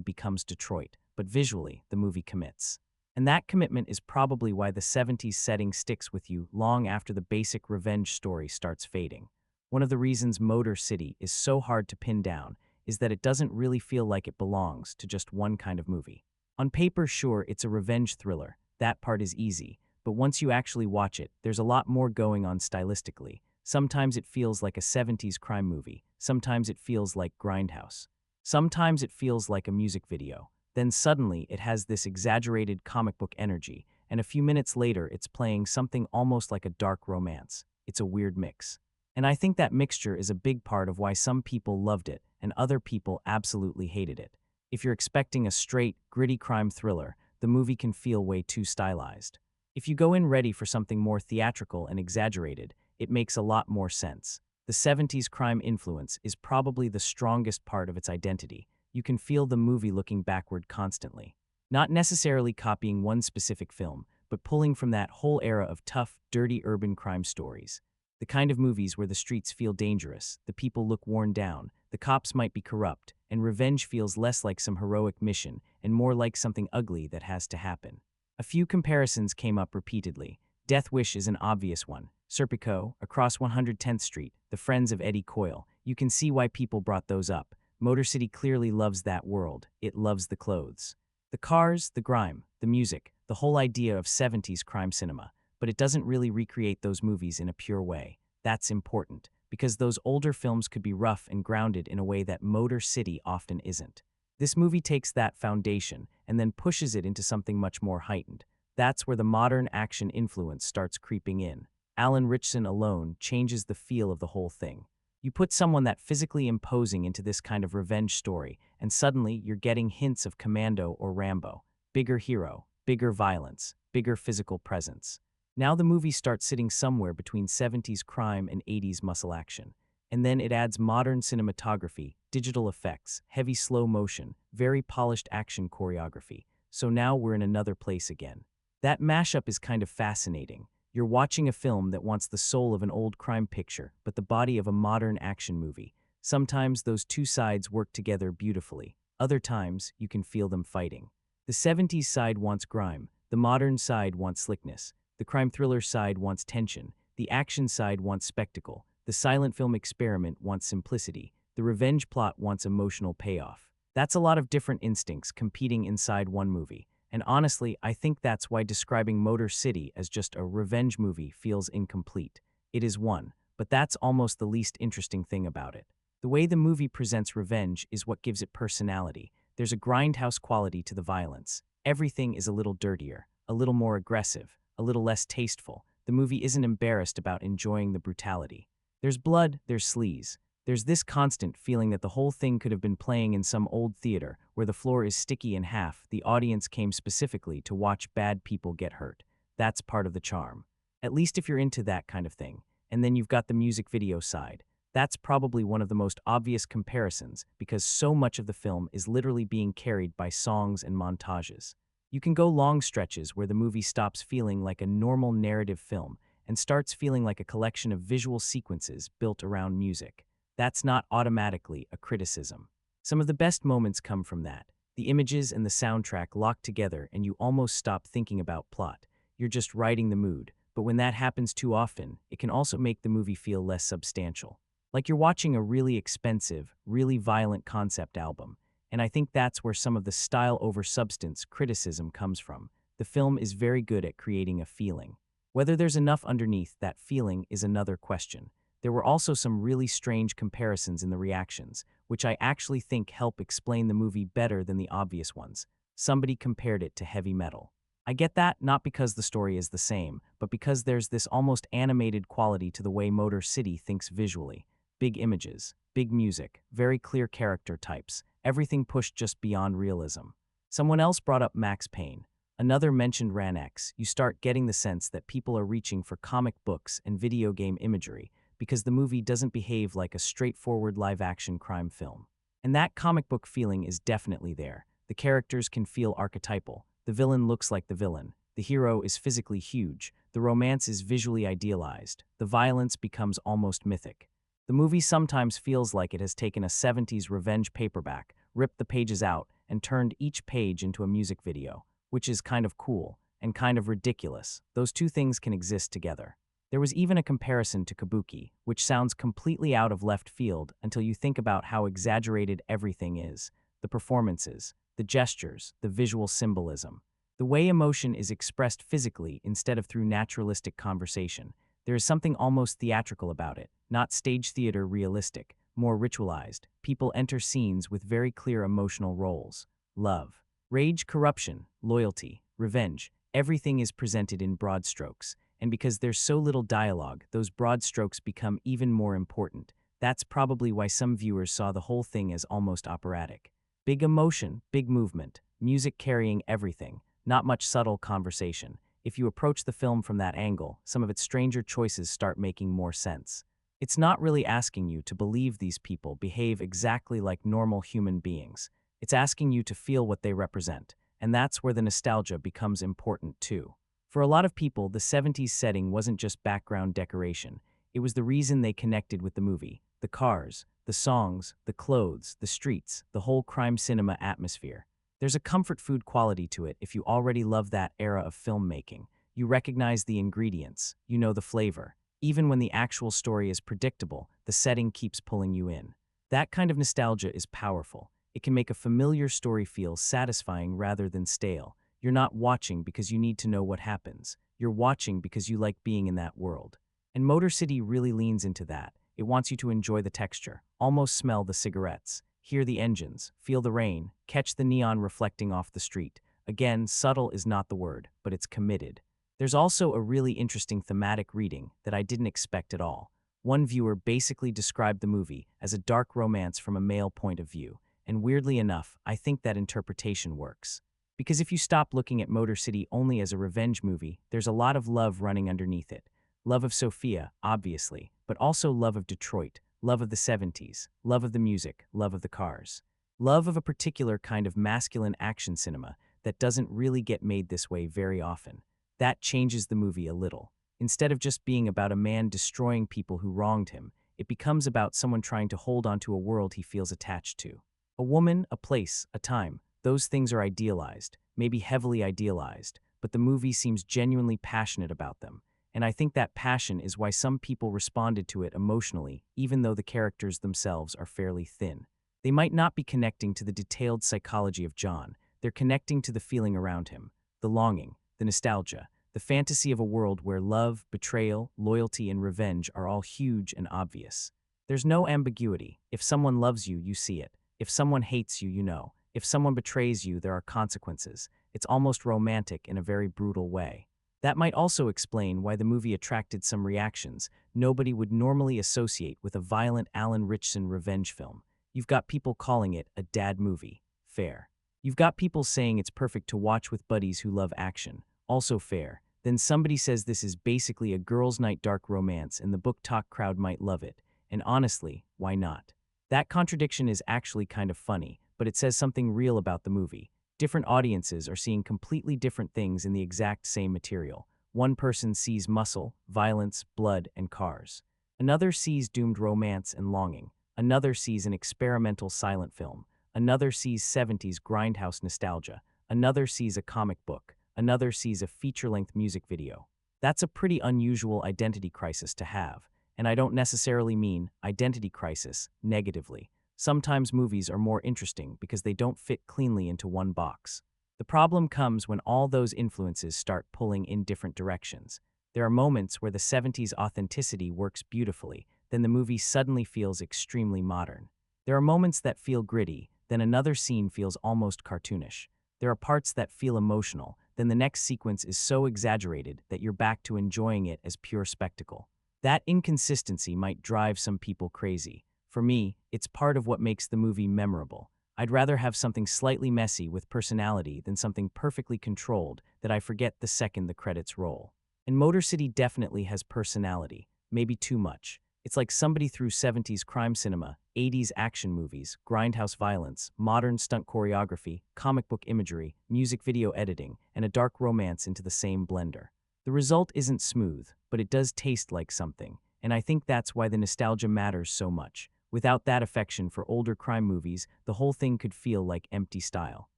becomes Detroit, but visually, the movie commits. And that commitment is probably why the 70s setting sticks with you long after the basic revenge story starts fading. One of the reasons Motor City is so hard to pin down is that it doesn't really feel like it belongs to just one kind of movie. On paper, sure, it's a revenge thriller. That part is easy. But once you actually watch it, there's a lot more going on stylistically. Sometimes it feels like a 70s crime movie. Sometimes it feels like Grindhouse. Sometimes it feels like a music video. Then suddenly it has this exaggerated comic book energy, and a few minutes later it's playing something almost like a dark romance. It's a weird mix. And I think that mixture is a big part of why some people loved it and other people absolutely hated it. If you're expecting a straight, gritty crime thriller, the movie can feel way too stylized. If you go in ready for something more theatrical and exaggerated, it makes a lot more sense. The 70s crime influence is probably the strongest part of its identity. You can feel the movie looking backward constantly. Not necessarily copying one specific film, but pulling from that whole era of tough, dirty urban crime stories. The kind of movies where the streets feel dangerous, the people look worn down, the cops might be corrupt, and revenge feels less like some heroic mission and more like something ugly that has to happen. A few comparisons came up repeatedly. Death Wish is an obvious one. Serpico, Across 110th Street, The Friends of Eddie Coyle. You can see why people brought those up. Motor City clearly loves that world. It loves the clothes. The cars, the grime, the music, the whole idea of 70s crime cinema. But it doesn't really recreate those movies in a pure way. That's important, because those older films could be rough and grounded in a way that Motor City often isn't. This movie takes that foundation and then pushes it into something much more heightened. That's where the modern action influence starts creeping in. Alan Ritchson alone changes the feel of the whole thing. You put someone that physically imposing into this kind of revenge story, and suddenly you're getting hints of Commando or Rambo. Bigger hero, bigger violence, bigger physical presence. Now the movie starts sitting somewhere between 70s crime and 80s muscle action. And then it adds modern cinematography, digital effects, heavy slow motion, very polished action choreography. So now we're in another place again. That mashup is kind of fascinating. You're watching a film that wants the soul of an old crime picture, but the body of a modern action movie. Sometimes those two sides work together beautifully. Other times, you can feel them fighting. The 70s side wants grime. The modern side wants slickness. The crime thriller side wants tension. The action side wants spectacle. The silent film experiment wants simplicity. The revenge plot wants emotional payoff. That's a lot of different instincts competing inside one movie. And honestly, I think that's why describing Motor City as just a revenge movie feels incomplete. It is one, but that's almost the least interesting thing about it. The way the movie presents revenge is what gives it personality. There's a grindhouse quality to the violence. Everything is a little dirtier, a little more aggressive, a little less tasteful. The movie isn't embarrassed about enjoying the brutality. There's blood, there's sleaze. There's this constant feeling that the whole thing could have been playing in some old theater where the floor is sticky in half. The audience came specifically to watch bad people get hurt. That's part of the charm. At least if you're into that kind of thing. And then you've got the music video side. That's probably one of the most obvious comparisons because so much of the film is literally being carried by songs and montages. You can go long stretches where the movie stops feeling like a normal narrative film and starts feeling like a collection of visual sequences built around music. That's not automatically a criticism. Some of the best moments come from that. The images and the soundtrack lock together and you almost stop thinking about plot. You're just writing the mood. But when that happens too often, it can also make the movie feel less substantial. Like you're watching a really expensive, really violent concept album. And I think that's where some of the style over substance criticism comes from. The film is very good at creating a feeling. Whether there's enough underneath that feeling is another question. There were also some really strange comparisons in the reactions, which I actually think help explain the movie better than the obvious ones. Somebody compared it to heavy metal. I get that not because the story is the same, but because there's this almost animated quality to the way Motor City thinks visually. Big images, big music, very clear character types, everything pushed just beyond realism. Someone else brought up Max Payne. Another mentioned Ran X. You start getting the sense that people are reaching for comic books and video game imagery, because the movie doesn't behave like a straightforward live-action crime film. And that comic book feeling is definitely there. The characters can feel archetypal. The villain looks like the villain. The hero is physically huge. The romance is visually idealized. The violence becomes almost mythic. The movie sometimes feels like it has taken a 70s revenge paperback, ripped the pages out, and turned each page into a music video, which is kind of cool and kind of ridiculous. Those two things can exist together. There was even a comparison to Kabuki, which sounds completely out of left field until you think about how exaggerated everything is. The performances, the gestures, the visual symbolism. The way emotion is expressed physically instead of through naturalistic conversation. There is something almost theatrical about it, not stage theater realistic, more ritualized. People enter scenes with very clear emotional roles. Love, rage, corruption, loyalty, revenge. Everything is presented in broad strokes. And because there's so little dialogue, those broad strokes become even more important. That's probably why some viewers saw the whole thing as almost operatic. Big emotion, big movement, music carrying everything, not much subtle conversation. If you approach the film from that angle, some of its stranger choices start making more sense. It's not really asking you to believe these people behave exactly like normal human beings. It's asking you to feel what they represent, and that's where the nostalgia becomes important too. For a lot of people, the 70s setting wasn't just background decoration. It was the reason they connected with the movie. The cars, the songs, the clothes, the streets, the whole crime cinema atmosphere. There's a comfort food quality to it if you already love that era of filmmaking. You recognize the ingredients, you know the flavor. Even when the actual story is predictable, the setting keeps pulling you in. That kind of nostalgia is powerful. It can make a familiar story feel satisfying rather than stale. You're not watching because you need to know what happens. You're watching because you like being in that world. And Motor City really leans into that. It wants you to enjoy the texture, almost smell the cigarettes, hear the engines, feel the rain, catch the neon reflecting off the street. Again, subtle is not the word, but it's committed. There's also a really interesting thematic reading that I didn't expect at all. One viewer basically described the movie as a dark romance from a male point of view, and weirdly enough, I think that interpretation works. Because if you stop looking at Motor City only as a revenge movie, there's a lot of love running underneath it. Love of Sophia, obviously, but also love of Detroit, love of the 70s, love of the music, love of the cars. Love of a particular kind of masculine action cinema that doesn't really get made this way very often. That changes the movie a little. Instead of just being about a man destroying people who wronged him, it becomes about someone trying to hold onto a world he feels attached to. A woman, a place, a time, those things are idealized, maybe heavily idealized, but the movie seems genuinely passionate about them. And I think that passion is why some people responded to it emotionally, even though the characters themselves are fairly thin. They might not be connecting to the detailed psychology of John, they're connecting to the feeling around him, the longing, the nostalgia, the fantasy of a world where love, betrayal, loyalty, and revenge are all huge and obvious. There's no ambiguity. If someone loves you, you see it. If someone hates you, you know. If someone betrays you, there are consequences. It's almost romantic in a very brutal way. That might also explain why the movie attracted some reactions nobody would normally associate with a violent Alan Ritchson revenge film. You've got people calling it a dad movie. Fair. You've got people saying it's perfect to watch with buddies who love action. Also fair. Then somebody says this is basically a girls' night dark romance and the book talk crowd might love it. And honestly, why not? That contradiction is actually kind of funny, but it says something real about the movie. Different audiences are seeing completely different things in the exact same material. One person sees muscle, violence, blood, and cars. Another sees doomed romance and longing. Another sees an experimental silent film. Another sees 70s grindhouse nostalgia. Another sees a comic book. Another sees a feature-length music video. That's a pretty unusual identity crisis to have. And I don't necessarily mean identity crisis negatively. Sometimes movies are more interesting because they don't fit cleanly into one box. The problem comes when all those influences start pulling in different directions. There are moments where the 70s authenticity works beautifully, then the movie suddenly feels extremely modern. There are moments that feel gritty, then another scene feels almost cartoonish. There are parts that feel emotional, then the next sequence is so exaggerated that you're back to enjoying it as pure spectacle. That inconsistency might drive some people crazy. For me, it's part of what makes the movie memorable. I'd rather have something slightly messy with personality than something perfectly controlled that I forget the second the credits roll. And Motor City definitely has personality, maybe too much. It's like somebody threw 70s crime cinema, 80s action movies, grindhouse violence, modern stunt choreography, comic book imagery, music video editing, and a dark romance into the same blender. The result isn't smooth, but it does taste like something, and I think that's why the nostalgia matters so much. Without that affection for older crime movies, the whole thing could feel like empty style.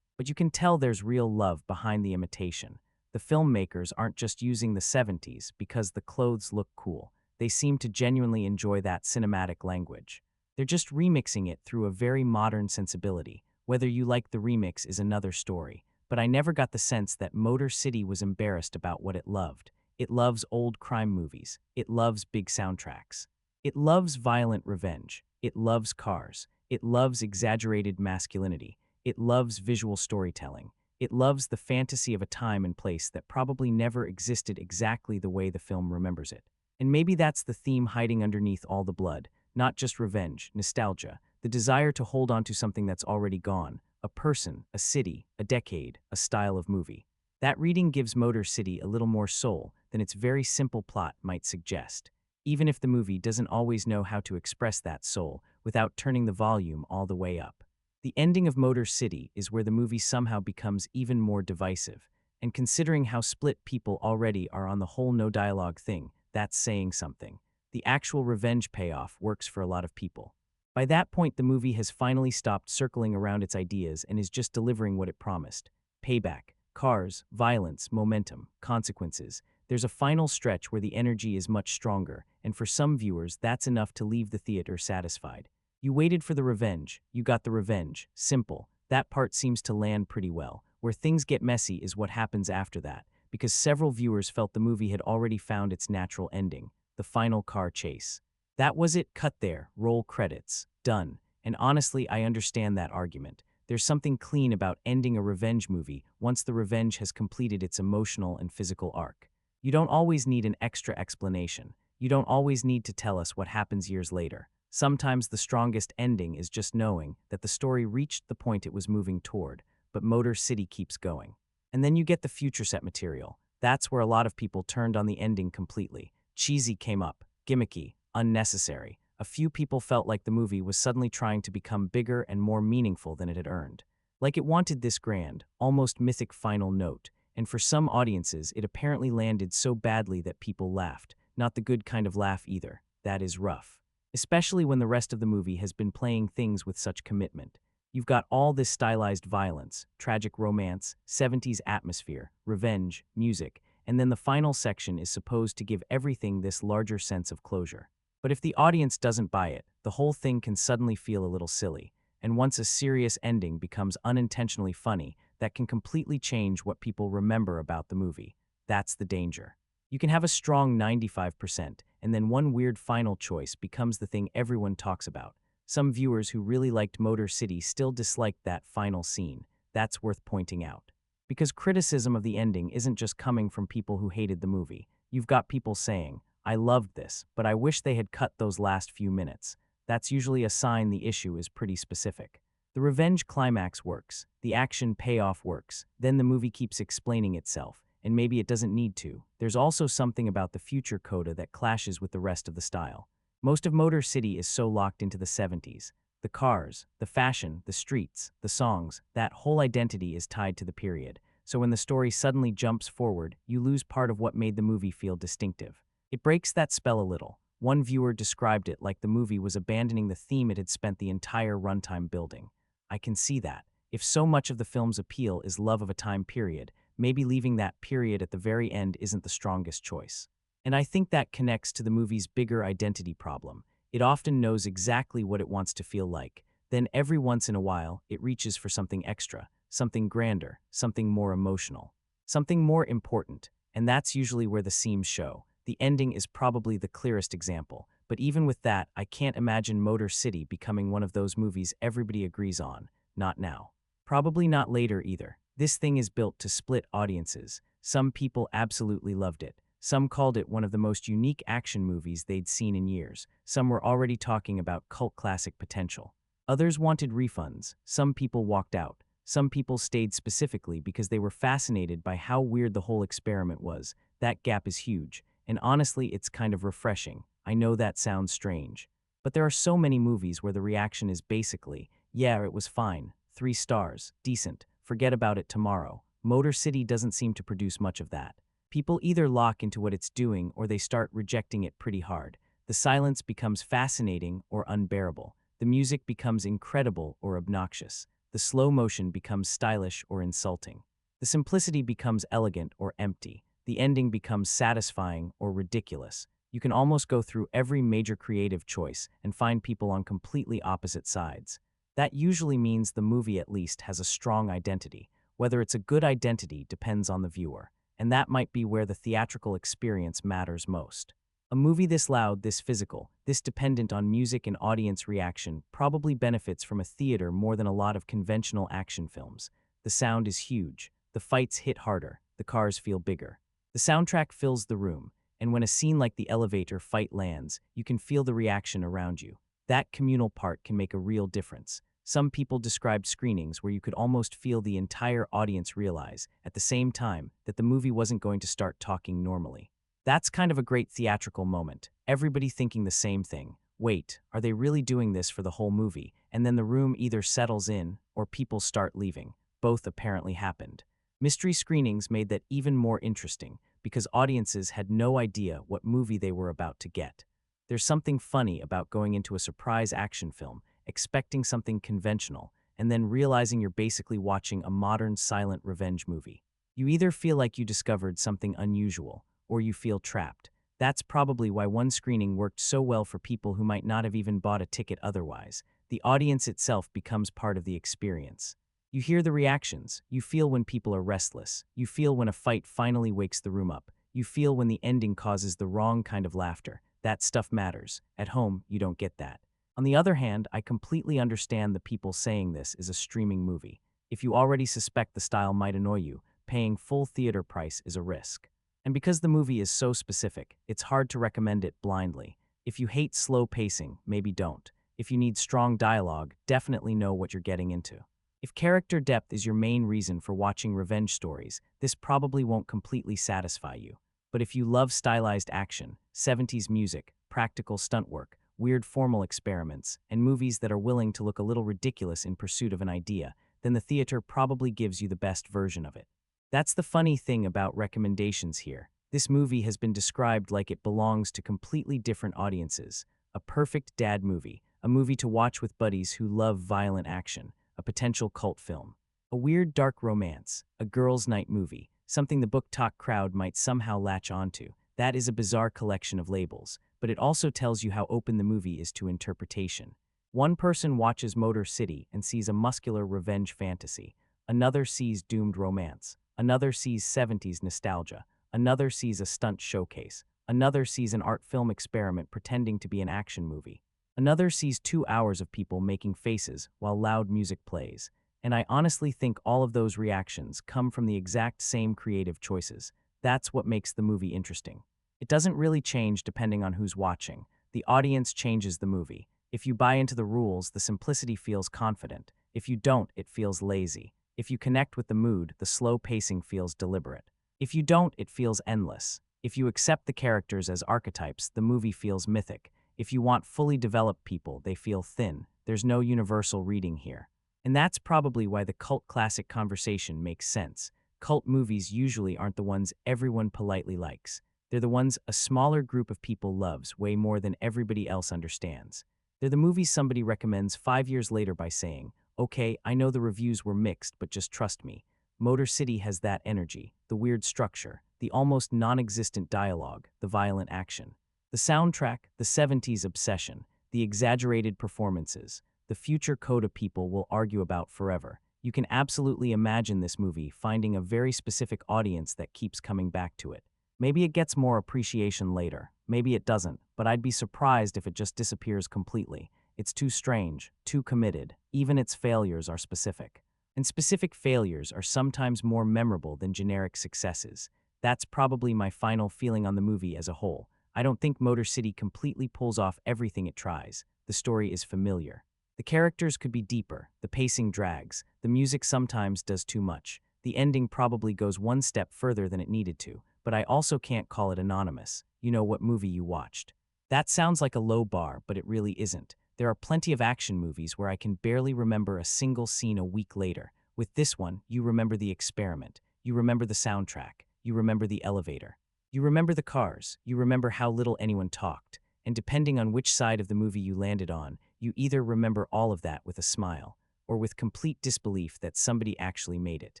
But you can tell there's real love behind the imitation. The filmmakers aren't just using the 70s because the clothes look cool. They seem to genuinely enjoy that cinematic language. They're just remixing it through a very modern sensibility. Whether you like the remix is another story. But I never got the sense that Motor City was embarrassed about what it loved. It loves old crime movies. It loves big soundtracks. It loves violent revenge. It loves cars. It loves exaggerated masculinity. It loves visual storytelling. It loves the fantasy of a time and place that probably never existed exactly the way the film remembers it. And maybe that's the theme hiding underneath all the blood, not just revenge, nostalgia, the desire to hold on to something that's already gone, a person, a city, a decade, a style of movie. That reading gives Motor City a little more soul than its very simple plot might suggest, even if the movie doesn't always know how to express that soul without turning the volume all the way up. The ending of Motor City is where the movie somehow becomes even more divisive, and considering how split people already are on the whole no dialogue thing, that's saying something. The actual revenge payoff works for a lot of people. By that point, the movie has finally stopped circling around its ideas and is just delivering what it promised. Payback, cars, violence, momentum, consequences. There's a final stretch where the energy is much stronger, and for some viewers, that's enough to leave the theater satisfied. You waited for the revenge, you got the revenge. Simple. That part seems to land pretty well. Where things get messy is what happens after that, because several viewers felt the movie had already found its natural ending, the final car chase. That was it, cut there, roll credits, done. And honestly, I understand that argument. There's something clean about ending a revenge movie once the revenge has completed its emotional and physical arc. You don't always need an extra explanation. You don't always need to tell us what happens years later. Sometimes the strongest ending is just knowing that the story reached the point it was moving toward, but Motor City keeps going. And then you get the future set material. That's where a lot of people turned on the ending completely. Cheesy came up, gimmicky, unnecessary. A few people felt like the movie was suddenly trying to become bigger and more meaningful than it had earned. Like it wanted this grand, almost mythic final note, and for some audiences, it apparently landed so badly that people laughed. Not the good kind of laugh either. That is rough. Especially when the rest of the movie has been playing things with such commitment. You've got all this stylized violence, tragic romance, 70s atmosphere, revenge, music, and then the final section is supposed to give everything this larger sense of closure. But if the audience doesn't buy it, the whole thing can suddenly feel a little silly, and once a serious ending becomes unintentionally funny, that can completely change what people remember about the movie. That's the danger. You can have a strong 95%, and then one weird final choice becomes the thing everyone talks about. Some viewers who really liked Motor City still disliked that final scene. That's worth pointing out. Because criticism of the ending isn't just coming from people who hated the movie. You've got people saying, "I loved this, but I wish they had cut those last few minutes." That's usually a sign the issue is pretty specific. The revenge climax works, the action payoff works, then the movie keeps explaining itself, and maybe it doesn't need to. There's also something about the future coda that clashes with the rest of the style. Most of Motor City is so locked into the 70s. The cars, the fashion, the streets, the songs, that whole identity is tied to the period. So when the story suddenly jumps forward, you lose part of what made the movie feel distinctive. It breaks that spell a little. One viewer described it like the movie was abandoning the theme it had spent the entire runtime building. I can see that. If so much of the film's appeal is love of a time period, maybe leaving that period at the very end isn't the strongest choice. And I think that connects to the movie's bigger identity problem. It often knows exactly what it wants to feel like. Then every once in a while, it reaches for something extra, something grander, something more emotional, something more important. And that's usually where the seams show. The ending is probably the clearest example. But even with that, I can't imagine Motor City becoming one of those movies everybody agrees on. Not now. Probably not later either. This thing is built to split audiences. Some people absolutely loved it. Some called it one of the most unique action movies they'd seen in years. Some were already talking about cult classic potential. Others wanted refunds. Some people walked out. Some people stayed specifically because they were fascinated by how weird the whole experiment was. That gap is huge, and honestly, it's kind of refreshing. I know that sounds strange. But there are so many movies where the reaction is basically, "Yeah, it was fine. 3 stars. Decent. Forget about it tomorrow." Motor City doesn't seem to produce much of that. People either lock into what it's doing or they start rejecting it pretty hard. The silence becomes fascinating or unbearable. The music becomes incredible or obnoxious. The slow motion becomes stylish or insulting. The simplicity becomes elegant or empty. The ending becomes satisfying or ridiculous. You can almost go through every major creative choice and find people on completely opposite sides. That usually means the movie at least has a strong identity. Whether it's a good identity depends on the viewer. And that might be where the theatrical experience matters most. A movie this loud, this physical, this dependent on music and audience reaction probably benefits from a theater more than a lot of conventional action films. The sound is huge, the fights hit harder, the cars feel bigger. The soundtrack fills the room, and when a scene like the elevator fight lands, you can feel the reaction around you. That communal part can make a real difference. Some people described screenings where you could almost feel the entire audience realize, at the same time, that the movie wasn't going to start talking normally. That's kind of a great theatrical moment. Everybody thinking the same thing. Wait, are they really doing this for the whole movie? And then the room either settles in, or people start leaving. Both apparently happened. Mystery screenings made that even more interesting, because audiences had no idea what movie they were about to get. There's something funny about going into a surprise action film, expecting something conventional, and then realizing you're basically watching a modern silent revenge movie. You either feel like you discovered something unusual, or you feel trapped. That's probably why one screening worked so well for people who might not have even bought a ticket otherwise. The audience itself becomes part of the experience. You hear the reactions. You feel when people are restless. You feel when a fight finally wakes the room up. You feel when the ending causes the wrong kind of laughter. That stuff matters. At home, you don't get that. On the other hand, I completely understand the people saying this is a streaming movie. If you already suspect the style might annoy you, paying full theater price is a risk. And because the movie is so specific, it's hard to recommend it blindly. If you hate slow pacing, maybe don't. If you need strong dialogue, definitely know what you're getting into. If character depth is your main reason for watching revenge stories, this probably won't completely satisfy you. But if you love stylized action, 70s music, practical stunt work, weird formal experiments, and movies that are willing to look a little ridiculous in pursuit of an idea, then the theater probably gives you the best version of it. That's the funny thing about recommendations here. This movie has been described like it belongs to completely different audiences. A perfect dad movie, a movie to watch with buddies who love violent action, a potential cult film. A weird dark romance, a girls' night movie, something the book talk crowd might somehow latch onto. That is a bizarre collection of labels, but it also tells you how open the movie is to interpretation. One person watches Motor City and sees a muscular revenge fantasy. Another sees doomed romance. Another sees 70s nostalgia. Another sees a stunt showcase. Another sees an art film experiment pretending to be an action movie. Another sees 2 hours of people making faces while loud music plays. And I honestly think all of those reactions come from the exact same creative choices. That's what makes the movie interesting. It doesn't really change depending on who's watching. The audience changes the movie. If you buy into the rules, the simplicity feels confident. If you don't, it feels lazy. If you connect with the mood, the slow pacing feels deliberate. If you don't, it feels endless. If you accept the characters as archetypes, the movie feels mythic. If you want fully developed people, they feel thin. There's no universal reading here. And that's probably why the cult classic conversation makes sense. Cult movies usually aren't the ones everyone politely likes. They're the ones a smaller group of people loves way more than everybody else understands. They're the movies somebody recommends 5 years later by saying, "Okay, I know the reviews were mixed, but just trust me." Motor City has that energy, the weird structure, the almost non-existent dialogue, the violent action. The soundtrack, the 70s obsession, the exaggerated performances, the future coda people will argue about forever. You can absolutely imagine this movie finding a very specific audience that keeps coming back to it. Maybe it gets more appreciation later, maybe it doesn't, but I'd be surprised if it just disappears completely. It's too strange, too committed, even its failures are specific. And specific failures are sometimes more memorable than generic successes. That's probably my final feeling on the movie as a whole. I don't think Motor City completely pulls off everything it tries. The story is familiar. The characters could be deeper, the pacing drags, the music sometimes does too much. The ending probably goes one step further than it needed to, but I also can't call it anonymous. You know what movie you watched. That sounds like a low bar, but it really isn't. There are plenty of action movies where I can barely remember a single scene a week later. With this one, you remember the experiment. You remember the soundtrack. You remember the elevator. You remember the cars. You remember how little anyone talked. And depending on which side of the movie you landed on, you either remember all of that with a smile, or with complete disbelief that somebody actually made it.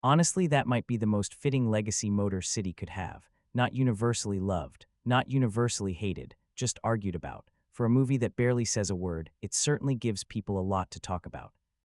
Honestly, that might be the most fitting legacy Motor City could have. Not universally loved, not universally hated, just argued about. For a movie that barely says a word, it certainly gives people a lot to talk about.